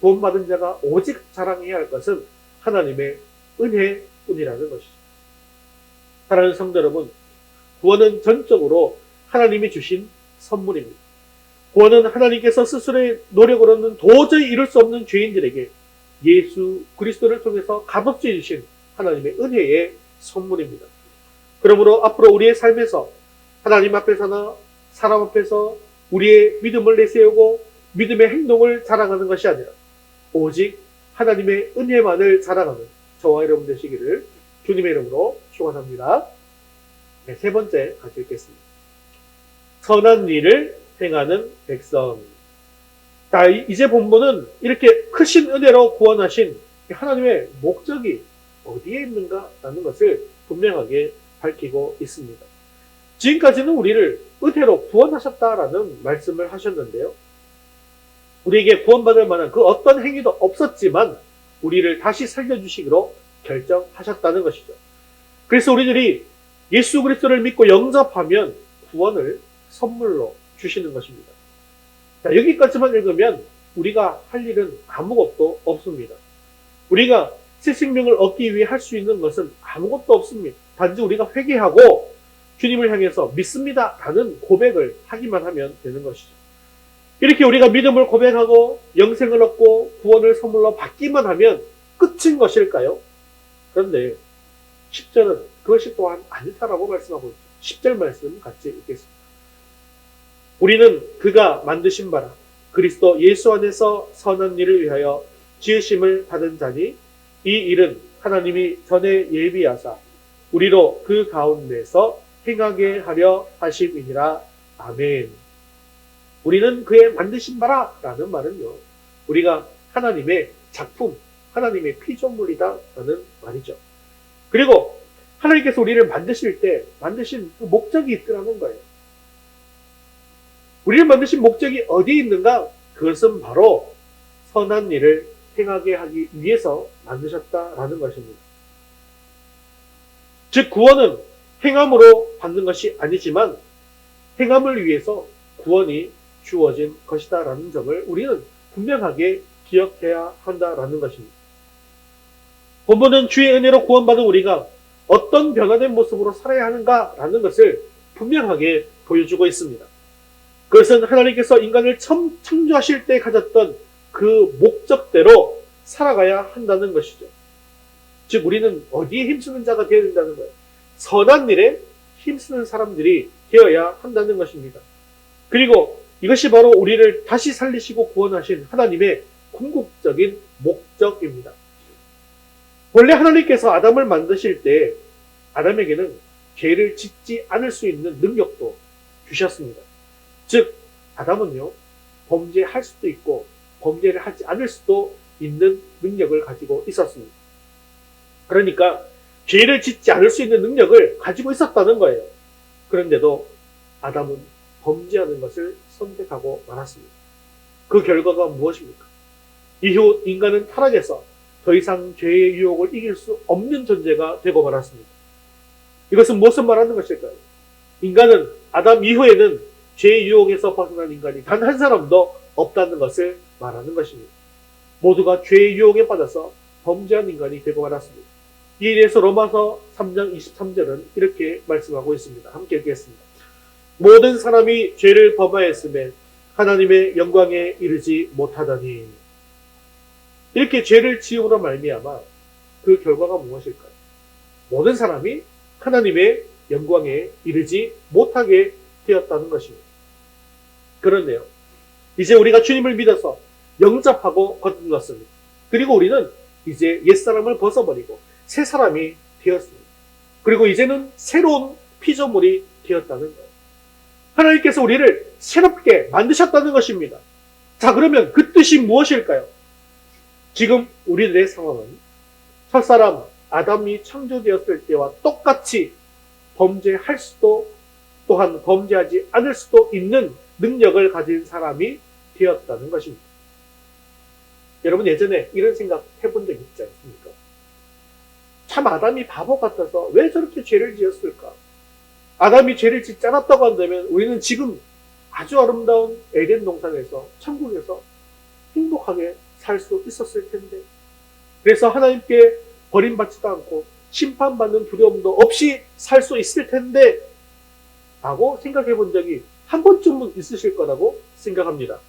구원받은 자가 오직 자랑해야 할 것은 하나님의 은혜뿐이라는 것이죠. 사랑하는 성도 여러분, 구원은 전적으로 하나님이 주신 선물입니다. 구원은 하나님께서 스스로의 노력으로는 도저히 이룰 수 없는 죄인들에게 예수 그리스도를 통해서 값없이 주신 하나님의 은혜의 선물입니다. 그러므로 앞으로 우리의 삶에서 하나님 앞에서나 사람 앞에서 우리의 믿음을 내세우고 믿음의 행동을 자랑하는 것이 아니라 오직 하나님의 은혜만을 자랑하는 저와 여러분 되시기를 주님의 이름으로 축원합니다. 네, 세 번째 같이 읽겠습니다. 선한 일을 행하는 백성. 자, 이제 본문은 이렇게 크신 은혜로 구원하신 하나님의 목적이 어디에 있는가라는 것을 분명하게 밝히고 있습니다. 지금까지는 우리를 은혜로 구원하셨다라는 말씀을 하셨는데요. 우리에게 구원받을 만한 그 어떤 행위도 없었지만 우리를 다시 살려주시기로 결정하셨다는 것이죠. 그래서 우리들이 예수 그리스도를 믿고 영접하면 구원을 선물로 주시는 것입니다. 자, 여기까지만 읽으면 우리가 할 일은 아무것도 없습니다. 우리가 새 생명을 얻기 위해 할 수 있는 것은 아무것도 없습니다. 단지 우리가 회개하고 주님을 향해서 믿습니다 라는 고백을 하기만 하면 되는 것이죠. 이렇게 우리가 믿음을 고백하고 영생을 얻고 구원을 선물로 받기만 하면 끝인 것일까요? 그런데 10절은 그것이 또한 아니다라고 말씀하고 있죠. 10절 말씀 같이 읽겠습니다. 우리는 그가 만드신 바라 그리스도 예수 안에서 선한 일을 위하여 지으심을 받은 자니 이 일은 하나님이 전에 예비하사 우리로 그 가운데서 행하게 하려 하심이니라. 아멘. 우리는 그의 만드신 바라 라는 말은요, 우리가 하나님의 작품, 하나님의 피조물이다 라는 말이죠. 그리고 하나님께서 우리를 만드실 때 만드신 그 목적이 있더라는 거예요. 우리를 만드신 목적이 어디에 있는가? 그것은 바로 선한 일을 행하게 하기 위해서 만드셨다라는 것입니다. 즉 구원은 행함으로 받는 것이 아니지만 행함을 위해서 구원이 주어진 것이다라는 점을 우리는 분명하게 기억해야 한다라는 것입니다. 본문은 주의 은혜로 구원받은 우리가 어떤 변화된 모습으로 살아야 하는가라는 것을 분명하게 보여주고 있습니다. 그것은 하나님께서 인간을 처음 창조하실 때 가졌던 그 목적대로 살아가야 한다는 것이죠. 즉 우리는 어디에 힘쓰는 자가 되어야 된다는 거예요. 선한 일에 힘쓰는 사람들이 되어야 한다는 것입니다. 그리고 이것이 바로 우리를 다시 살리시고 구원하신 하나님의 궁극적인 목적입니다. 원래 하나님께서 아담을 만드실 때 아담에게는 죄를 짓지 않을 수 있는 능력도 주셨습니다. 즉 아담은요, 범죄할 수도 있고 범죄를 하지 않을 수도 있는 능력을 가지고 있었습니다. 그러니까 죄를 짓지 않을 수 있는 능력을 가지고 있었다는 거예요. 그런데도 아담은 범죄하는 것을 선택하고 말았습니다. 그 결과가 무엇입니까? 이후 인간은 타락해서 더 이상 죄의 유혹을 이길 수 없는 존재가 되고 말았습니다. 이것은 무엇을 말하는 것일까요? 인간은 아담 이후에는 죄의 유혹에서 벗어난 인간이 단 한 사람도 없다는 것을 말하는 것입니다. 모두가 죄의 유혹에 빠져서 범죄한 인간이 되고 말았습니다. 이에 대해서 로마서 3장 23절은 이렇게 말씀하고 있습니다. 함께 읽겠습니다. 모든 사람이 죄를 범하였음에 하나님의 영광에 이르지 못하다니. 이렇게 죄를 지음으로 말미암아 그 결과가 무엇일까요? 모든 사람이 하나님의 영광에 이르지 못하게 되었다는 것입니다. 그런데요, 이제 우리가 주님을 믿어서 영접하고 거듭났습니다. 그리고 우리는 이제 옛사람을 벗어버리고 새 사람이 되었습니다. 그리고 이제는 새로운 피조물이 되었다는 거예요. 하나님께서 우리를 새롭게 만드셨다는 것입니다. 자, 그러면 그 뜻이 무엇일까요? 지금 우리들의 상황은 첫사람 아담이 창조되었을 때와 똑같이 범죄할 수도 또한 범죄하지 않을 수도 있는 능력을 가진 사람이 되었다는 것입니다. 여러분 예전에 이런 생각 해본 적 있지 않습니까? 참 아담이 바보 같아서 왜 저렇게 죄를 지었을까? 아담이 죄를 짓지 않았다고 한다면 우리는 지금 아주 아름다운 에덴 동산에서 천국에서 행복하게 살 수 있었을 텐데, 그래서 하나님께 버림받지도 않고 심판받는 두려움도 없이 살 수 있을 텐데 라고 생각해 본 적이 한 번쯤은 있으실 거라고 생각합니다.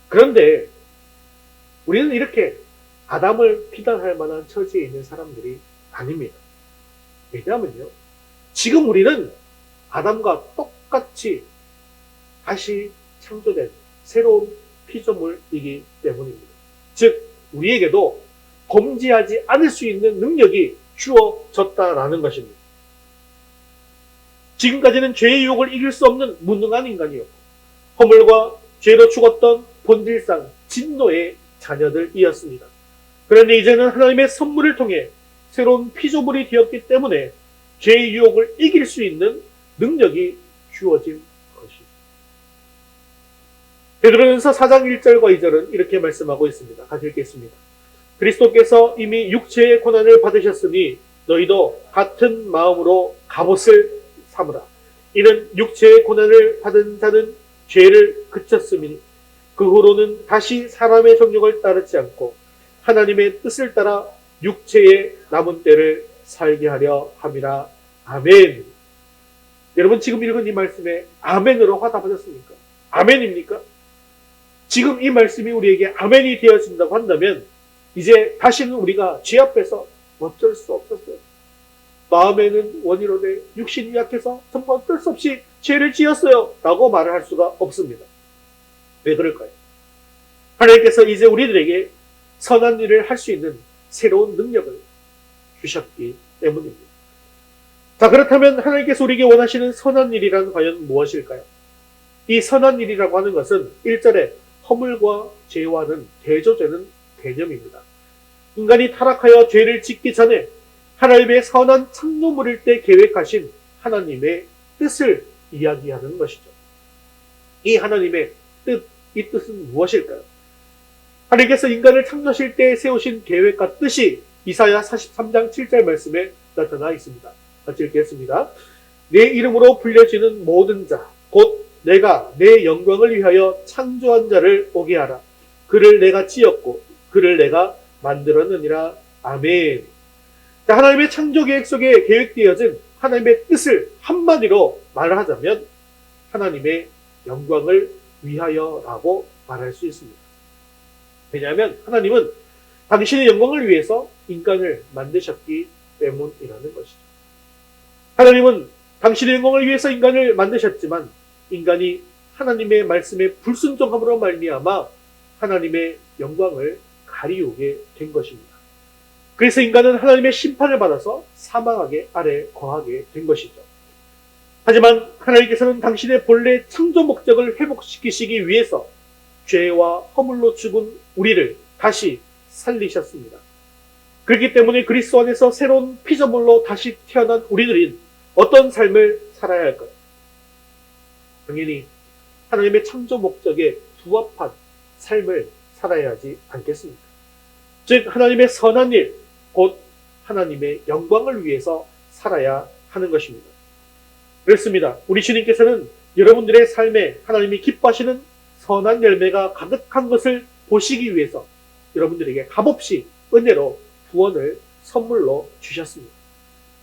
그런데 우리는 이렇게 아담을 비난할 만한 처지에 있는 사람들이 아닙니다. 왜냐하면요, 지금 우리는 아담과 똑같이 다시 창조된 새로운 피조물이기 때문입니다. 즉 우리에게도 범죄하지 않을 수 있는 능력이 주어졌다라는 것입니다. 지금까지는 죄의 유혹을 이길 수 없는 무능한 인간이었고 허물과 죄로 죽었던 본질상 진노의 자녀들이었습니다. 그런데 이제는 하나님의 선물을 통해 새로운 피조물이 되었기 때문에 죄의 유혹을 이길 수 있는 능력이 주어진 것입니다. 베드로전서 4장 1절과 2절은 이렇게 말씀하고 있습니다. 같이 읽겠습니다. 그리스도께서 이미 육체의 고난을 받으셨으니 너희도 같은 마음으로 갑옷을 삼으라. 이는 육체의 고난을 받은 자는 죄를 그쳤으니 그 후로는 다시 사람의 정욕을 따르지 않고 하나님의 뜻을 따라 육체의 남은 때를 살게 하려 함이라. 아멘. 여러분 지금 읽은 이 말씀에 아멘으로 화답하셨습니까? 아멘입니까? 지금 이 말씀이 우리에게 아멘이 되어진다고 한다면 이제 다시는 우리가 죄 앞에서 어쩔 수 없었어요. 마음에는 원이로되 육신이 약해서 정말 어쩔 수 없이 죄를 지었어요 라고 말을 할 수가 없습니다. 왜 그럴까요? 하나님께서 이제 우리들에게 선한 일을 할 수 있는 새로운 능력을 주셨기 때문입니다. 자, 그렇다면 하나님께서 우리에게 원하시는 선한 일이란 과연 무엇일까요? 이 선한 일이라고 하는 것은 1절에 허물과 죄와는 대조되는 개념입니다. 인간이 타락하여 죄를 짓기 전에 하나님의 선한 창조물일 때 계획하신 하나님의 뜻을 이야기하는 것이죠. 이 하나님의 뜻, 이 뜻은 무엇일까요? 하나님께서 인간을 창조하실 때 세우신 계획과 뜻이 이사야 43장 7절 말씀에 나타나 있습니다. 같이 읽겠습니다. 내 이름으로 불려지는 모든 자, 곧 내가 내 영광을 위하여 창조한 자를 오게 하라. 그를 내가 지었고 그를 내가 만들었느니라. 아멘. 자, 하나님의 창조 계획 속에 계획되어진 하나님의 뜻을 한마디로 말을 하자면 하나님의 영광을 위하여라고 말할 수 있습니다. 왜냐하면 하나님은 당신의 영광을 위해서 인간을 만드셨기 때문이라는 것이죠. 하나님은 당신의 영광을 위해서 인간을 만드셨지만 인간이 하나님의 말씀에 불순종함으로 말미암아 하나님의 영광을 가리우게 된 것입니다. 그래서 인간은 하나님의 심판을 받아서 사망하게 아래 거하게 된 것이죠. 하지만 하나님께서는 당신의 본래 창조 목적을 회복시키시기 위해서 죄와 허물로 죽은 우리를 다시 살리셨습니다. 그렇기 때문에 그리스도 안에서 새로운 피조물로 다시 태어난 우리들은 어떤 삶을 살아야 할까요? 당연히 하나님의 창조 목적에 부합한 삶을 살아야 하지 않겠습니까? 즉 하나님의 선한 일, 곧 하나님의 영광을 위해서 살아야 하는 것입니다. 그렇습니다. 우리 주님께서는 여러분들의 삶에 하나님이 기뻐하시는 선한 열매가 가득한 것을 보시기 위해서 여러분들에게 값없이 은혜로 구원을 선물로 주셨습니다.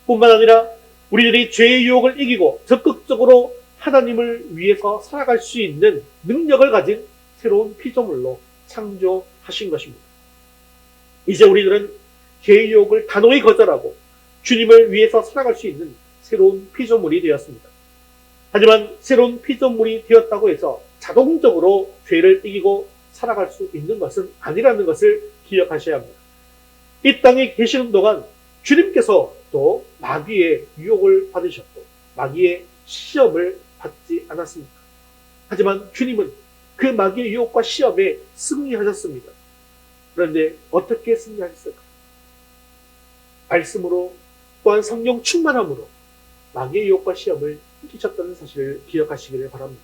뿐만 아니라 우리들이 죄의 유혹을 이기고 적극적으로 하나님을 위해서 살아갈 수 있는 능력을 가진 새로운 피조물로 창조하신 것입니다. 이제 우리들은 죄의 유혹을 단호히 거절하고 주님을 위해서 살아갈 수 있는 새로운 피조물이 되었습니다. 하지만 새로운 피조물이 되었다고 해서 자동적으로 죄를 이기고 살아갈 수 있는 것은 아니라는 것을 기억하셔야 합니다. 이 땅에 계시는 동안 주님께서 또 마귀의 유혹을 받으셨고 마귀의 시험을 받지 않았습니까? 하지만 주님은 그 마귀의 유혹과 시험에 승리하셨습니다. 그런데 어떻게 승리하셨을까? 말씀으로 또한 성령 충만함으로 마귀의 유혹과 시험을 이기셨다는 사실을 기억하시기를 바랍니다.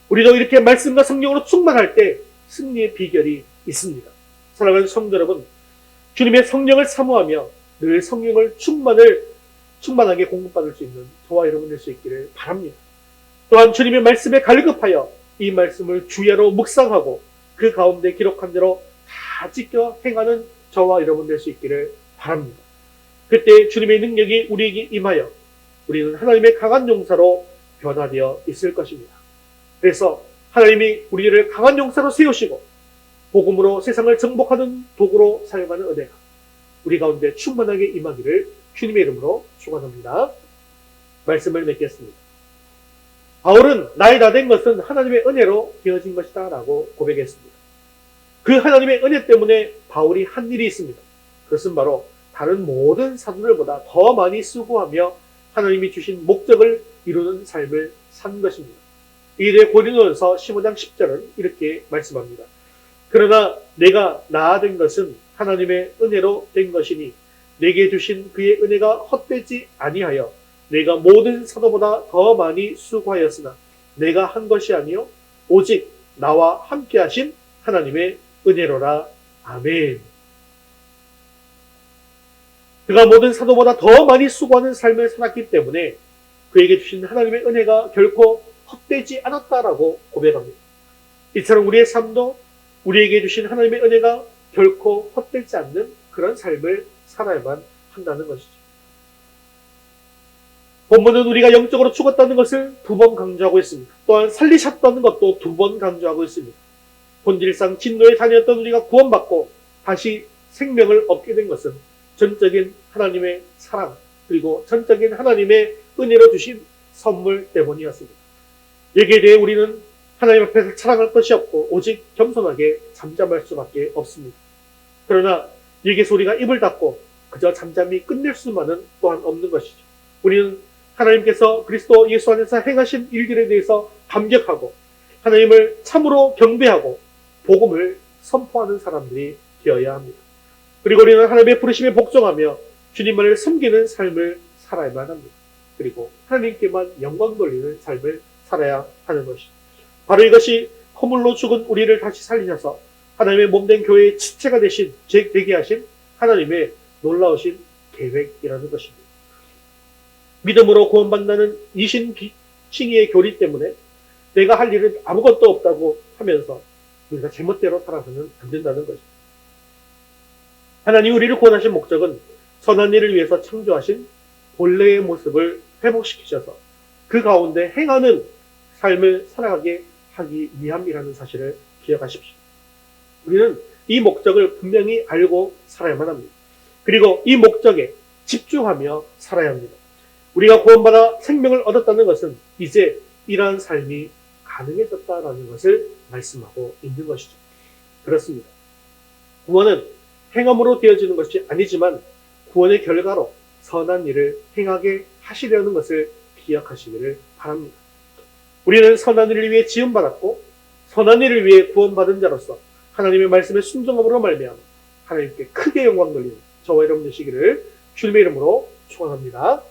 우리도 이렇게 말씀과 성령으로 충만할 때 승리의 비결이 있습니다. 사랑하는 성도 여러분, 주님의 성령을 사모하며 늘 성령을 충만하게 공급받을 수 있는 저와 여러분 될 수 있기를 바랍니다. 또한 주님의 말씀에 갈급하여 이 말씀을 주야로 묵상하고 그 가운데 기록한 대로 다 지켜 행하는 저와 여러분 될 수 있기를 바랍니다. 그때 주님의 능력이 우리에게 임하여 우리는 하나님의 강한 용사로 변화되어 있을 것입니다. 그래서 하나님이 우리를 강한 용사로 세우시고 복음으로 세상을 정복하는 도구로 사용하는 은혜가 우리 가운데 충만하게 임하기를 주님의 이름으로 축원합니다. 말씀을 맺겠습니다. 바울은 나의 다 된 것은 하나님의 은혜로 되어진 것이다 라고 고백했습니다. 그 하나님의 은혜 때문에 바울이 한 일이 있습니다. 그것은 바로 다른 모든 사도들보다 더 많이 수고하며 하나님이 주신 목적을 이루는 삶을 산 것입니다. 이에 대해 고린도전서 15장 10절은 이렇게 말씀합니다. 그러나 내가 나아된 것은 하나님의 은혜로 된 것이니 내게 주신 그의 은혜가 헛되지 아니하여 내가 모든 사도보다 더 많이 수고하였으나 내가 한 것이 아니요 오직 나와 함께 하신 하나님의 은혜로라. 아멘. 그가 모든 사도보다 더 많이 수고하는 삶을 살았기 때문에 그에게 주신 하나님의 은혜가 결코 헛되지 않았다라고 고백합니다. 이처럼 우리의 삶도 우리에게 주신 하나님의 은혜가 결코 헛되지 않는 그런 삶을 살아야만 한다는 것이죠. 본문은 우리가 영적으로 죽었다는 것을 2번 강조하고 있습니다. 또한 살리셨다는 것도 2번 강조하고 있습니다. 본질상 진노에 다녔던 우리가 구원받고 다시 생명을 얻게 된 것은 전적인 하나님의 사랑 그리고 전적인 하나님의 은혜로 주신 선물 때문이었습니다. 여기에 대해 우리는 하나님 앞에서 자랑할 것이 없고 오직 겸손하게 잠잠할 수밖에 없습니다. 그러나 여기서 우리가 입을 닫고 그저 잠잠히 끝낼 수만은 또한 없는 것이죠. 우리는 하나님께서 그리스도 예수 안에서 행하신 일들에 대해서 감격하고 하나님을 참으로 경배하고 복음을 선포하는 사람들이 되어야 합니다. 그리고 우리는 하나님의 부르심에 복종하며 주님만을 섬기는 삶을 살아야만 합니다. 그리고 하나님께만 영광 돌리는 삶을 살아야 하는 것이죠. 바로 이것이 허물로 죽은 우리를 다시 살리셔서 하나님의 몸된 교회의 지체가 되게 하신 하나님의 놀라우신 계획이라는 것입니다. 믿음으로 구원받는다는 이신칭의의 교리 때문에 내가 할 일은 아무것도 없다고 하면서 우리가 제멋대로 살아서는 안 된다는 것입니다. 하나님 우리를 구원하신 목적은 선한 일을 위해서 창조하신 본래의 모습을 회복시키셔서 그 가운데 행하는 삶을 살아가게 하기 위함이라는 사실을 기억하십시오. 우리는 이 목적을 분명히 알고 살아야만 합니다. 그리고 이 목적에 집중하며 살아야 합니다. 우리가 구원받아 생명을 얻었다는 것은 이제 이러한 삶이 가능해졌다라는 것을 말씀하고 있는 것이죠. 그렇습니다. 구원은 행함으로 되어지는 것이 아니지만 구원의 결과로 선한 일을 행하게 하시려는 것을 기억하시기를 바랍니다. 우리는 선한 일을 위해 지음받았고 선한 일을 위해 구원받은 자로서 하나님의 말씀에 순종함으로 말미암아 하나님께 크게 영광 돌리는 저와 여러분 되시기를 주님의 이름으로 축원합니다.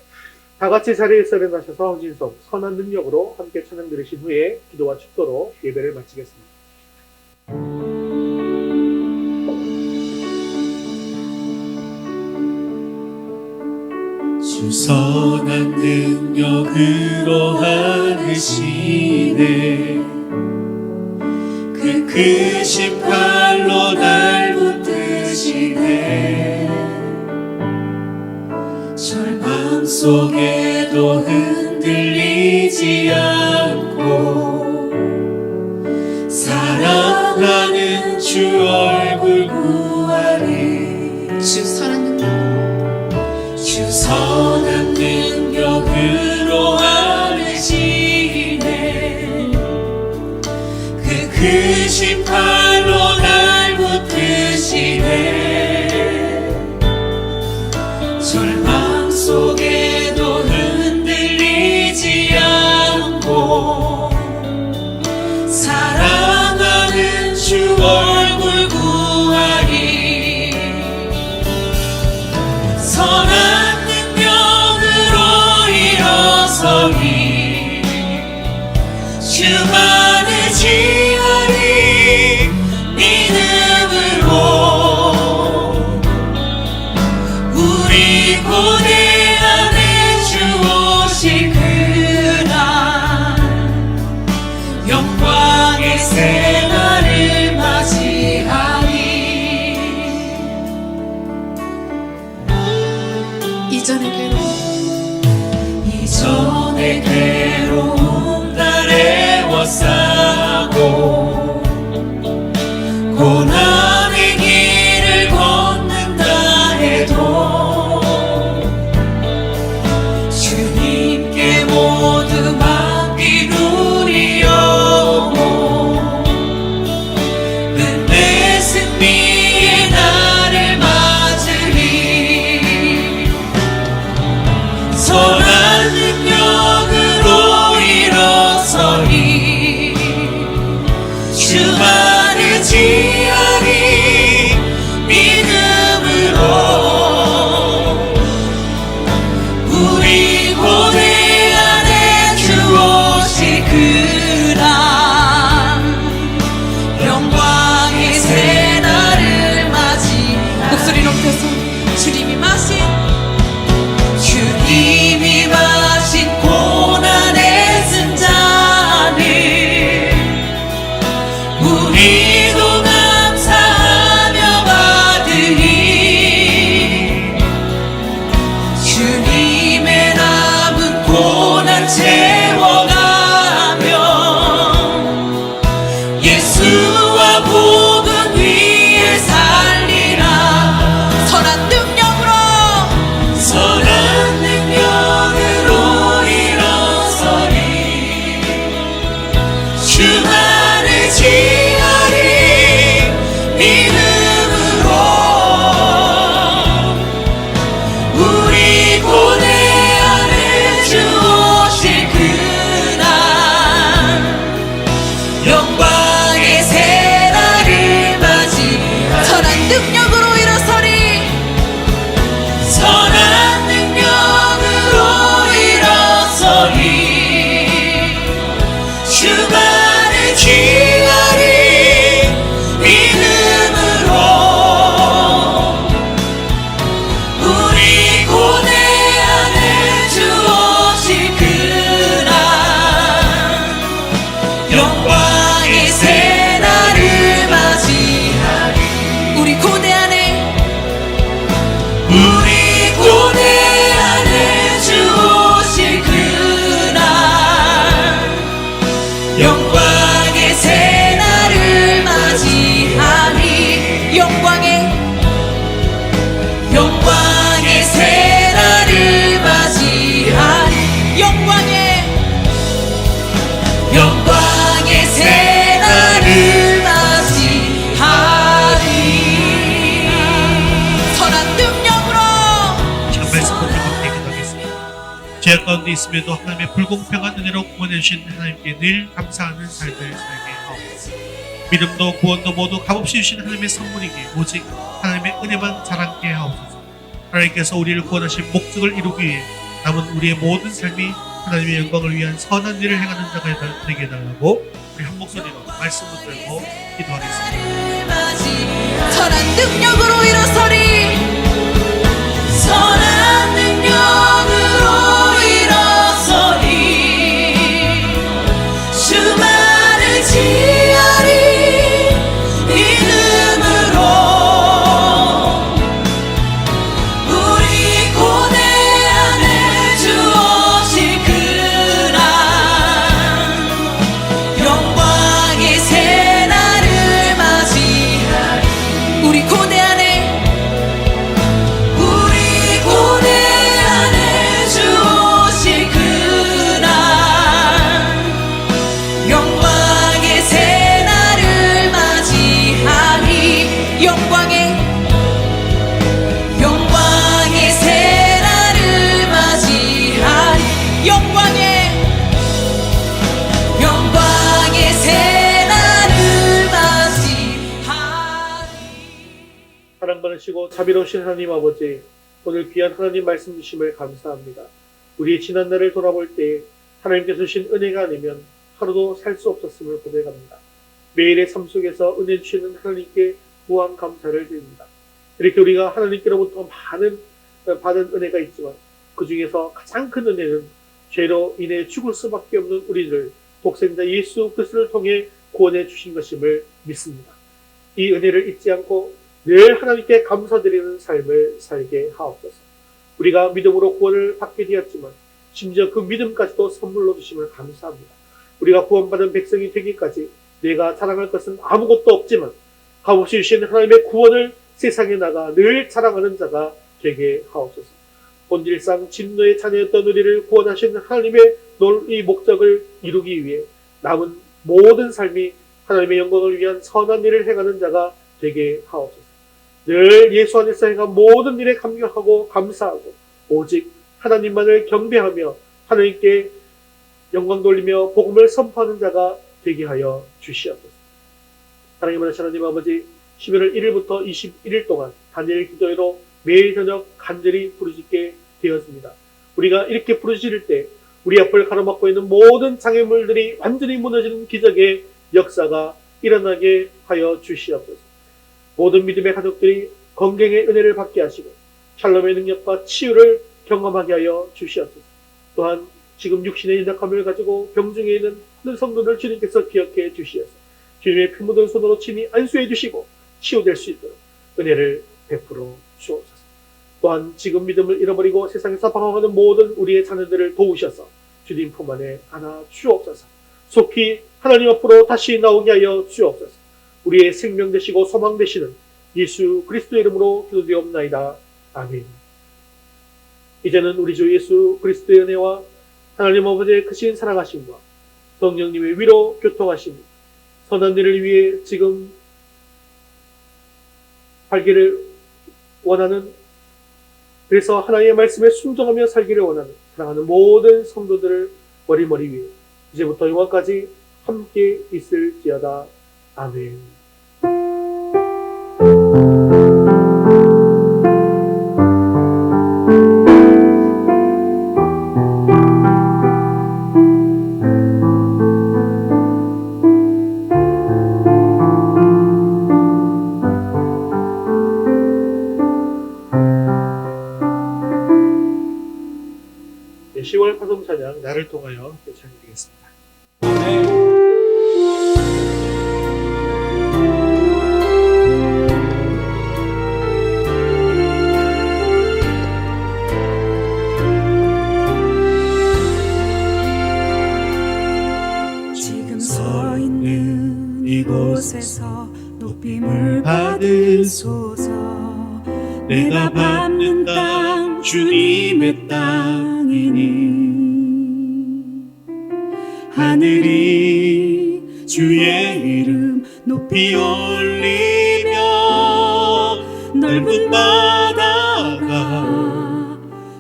다 같이 자리에서 일어나셔서 진성, 선한 능력으로 함께 찬양 드리신 후에 기도와 축도로 예배를 마치겠습니다. 주 선한 능력으로 하시네 그 크신 팔로 날 붙드시네 절망 속에도 흔들리지 않고 사랑하는 주 얼굴 구하리 주 선한 능력 주 선한 능력으로 하시네 그 크신 팔로 날 붙드시네 절망 속에도 흔들리지 않고 사랑하는 주 얼굴 구하리 선한 능력으로 일어서리 주만을 지하리 믿음으로 우리 고대 안에 주 오실 그날 영광의 새날을 맞이하리 이전의 괴로움 날에 워싸고 고난의 길을 걷는다 해도 주님께 모두 맡긴 우리 영혼 은혜 승리의 날을 맞으리 선한 능력으로 일어서리 주만을 지하리 믿음으로 우리 고대 안에 주 오실 그날 영광의 새날을 맞이 목소리 높여서 주님이 마신 주님이 마신 고난의 승잔을 우리도 감사하며 받으리 주님의 남은 고난 채워가며 예수와 복음 위에 살리라 선한 능력으로 선한 능력으로 일어서리 주만을 지하리 믿음으로 우리 고대 안에 주 오실 그날 영광의 새날을 맞이하리 선한 능력으로 일어서리 선한 능력으로 일어서리 주만을 지하리 믿음으로 우리 고대 안에 주 오실 그날 영광의 새날을 맞이하리 우리 고대 안에 우리 고대 안에 주 오실 그날 영광의 새날을 맞이하리 영광의 새날을 맞이하리 영광의 새날을 맞이하리 선한 능력으로 참 말씀 듣고 함께 기도하겠습니다. 죄악 가운데 있음에도 하나님의 불공평한 은혜로 구원해 주신 하나님께 늘 감사하는 삶을 살게 하옵소서. 믿음도 구원도 모두 값없이 주신 하나님의 선물이기에 오직 하나님의 은혜만 자랑케 하옵소서. 하나님께서 우리를 구원하신 목적을 이루기 위해 남은 우리의 모든 삶이 하나님의 영광을 위한 선한 일을 행하는 자가 되게 해달라고 우리 한 목소리로 말씀 붙들고 기도하겠습니다. 선한 능력으로 일어서리 선한 능력으로 일어서리 주만을 지하리 믿음으로 우리 고대 안에 주 오실 그날 영광의 새날을 맞이하리 우리 고대 안에 주 오실 그날 영광의 새날을 맞이하리 영광의 새날을 맞이하리 영광의 새날을 맞이하리 사랑 많으시고 자비로우신 하나님 아버지, 오늘 귀한 하나님 말씀 주심을 감사합니다. 우리의 지난 날을 돌아볼 때 하나님께서 주신 은혜가 아니면 하루도 살 수 없었음을 고백합니다. 매일의 삶 속에서 은혜 주시는 하나님께 무한 감사를 드립니다. 이렇게 우리가 하나님께로부터 많은 받은 은혜가 있지만 그 중에서 가장 큰 은혜는 죄로 인해 죽을 수밖에 없는 우리를 독생자 예수 그리스도를 통해 구원해 주신 것임을 믿습니다. 이 은혜를 잊지 않고 늘 하나님께 감사드리는 삶을 살게 하옵소서. 우리가 믿음으로 구원을 받게 되었지만 심지어 그 믿음까지도 선물로 주심을 감사합니다. 우리가 구원받은 백성이 되기까지 내가 자랑할 것은 아무것도 없지만 값없이 주신 하나님의 구원을 세상에 나가 늘 자랑하는 자가 되게 하옵소서. 본질상 진노의 자녀였던 우리를 구원하신 하나님의 이 목적을 이루기 위해 남은 모든 삶이 하나님의 영광을 위한 선한 일을 행하는 자가 되게 하옵소서. 늘 예수 안에서 행한 모든 일에 감격하고 감사하고 오직 하나님만을 경배하며 하나님께 영광 돌리며 복음을 선포하는 자가 되게 하여 주시옵소서. 사랑의 많으신 하나님 아버지, 11월 1일부터 21일 동안 단일 기도회로 매일 저녁 간절히 부르짖게 되었습니다. 우리가 이렇게 부르짖을 때 우리 앞을 가로막고 있는 모든 장애물들이 완전히 무너지는 기적의 역사가 일어나게 하여 주시옵소서. 모든 믿음의 가족들이 건강의 은혜를 받게 하시고 샬롬의 능력과 치유를 경험하게 하여 주시옵소서. 또한 지금 육신의 연약함을 가지고 병중에 있는 모든 성도들 주님께서 기억해 주시어서 주님의 피 묻은 손으로 친히 안수해 주시고 치유될 수 있도록 은혜를 베풀어 주옵소서. 또한 지금 믿음을 잃어버리고 세상에서 방황하는 모든 우리의 자녀들을 도우셔서 주님 품 안에 안아 주옵소서. 속히 하나님 앞으로 다시 나오게 하여 주옵소서. 우리의 생명 되시고 소망 되시는 예수 그리스도의 이름으로 기도되옵나이다. 아멘. 이제는 우리 주 예수 그리스도의 은혜와 하나님 아버지의 크신 사랑하심과 성령님의 위로 교통하심, 선한 일을 위해 지금 살기를 원하는, 그래서 하나님의 말씀에 순종하며 살기를 원하는 사랑하는 모든 성도들을 머리머리 위에 이제부터 영원까지 함께 있을지어다. 아멘. 네, 10월 파송 찬양 나를 통하여 찬양드리겠습니다. 지금 서 있는 이곳에서 높임을 받으소서. 내가 밟는 땅 주님의 땅이니 하늘이 주의 이름 높이 올리며 넓은 바다가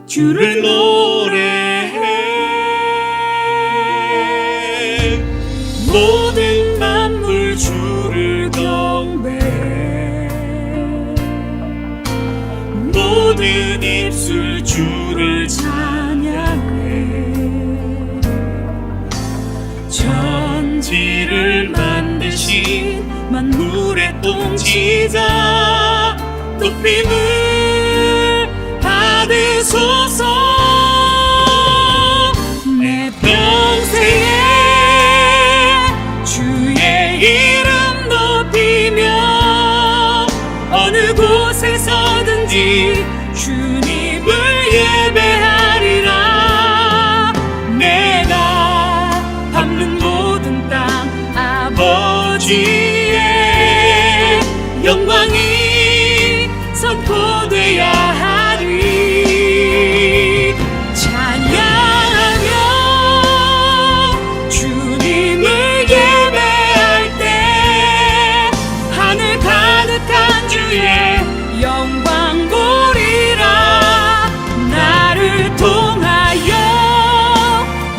주를 노래해. 모든 만물 주를 경배해. 모든 입술 주를 찬양해. 만드신 만물의 통치자 높임을 받으소서. 내 평생에 주의 이름 높이며 어느 곳에서든지 주님을 예배하리라. 내가 밟는 모든 땅 아버지의 영광이 선포돼야 하리. 찬양하며 주님을 예배할 때 하늘 가득한 주의 영광 보리라. 나를 통하여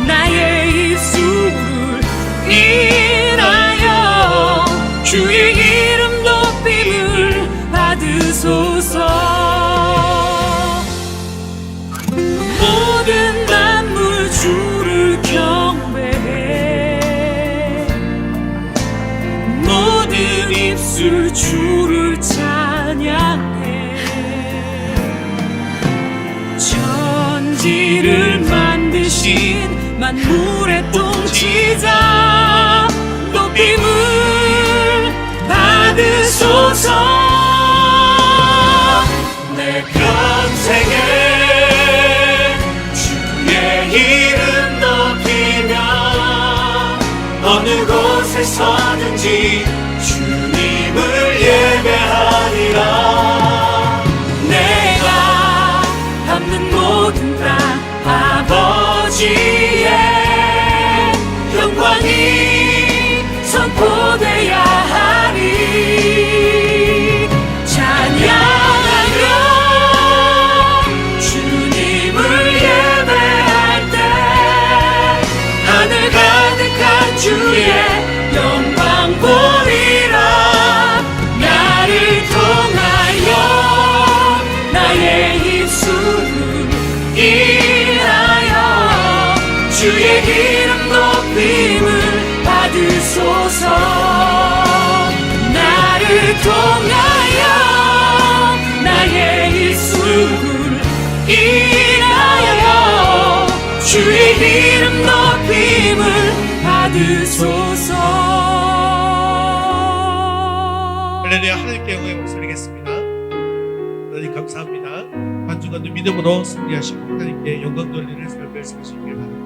나의 입술을 인하여 주의 이름 높임을 받으소서. 모든 만물 주를 경배해 모든 입술 주를 찬양해. 천지를 만드신 만물의 통치자 높임을 받으소서. 내 평생에 주의 이름 높이며 어느 곳에서든지 주님을 예배하리라. 내가 밟는 모든 땅 아버지의 영광이 선포돼야 하리. 찬양하며 주님을 예배할 때 하늘 가득한 주의 영광 보리라. 나를 통하여 나의 입술을 인하여 주의 이름 높임을 받으소서. 나를 통하여 나의 입술을 인하여 주의 이름 높임을 받으소서. 할렐루야. 하나님께 영광의 박수 드리겠습니다. 하나님 감사합니다. 한 주간도 믿음으로 승리하시고 하나님께 영광 돌리는 삶을 사시길 바랍니다.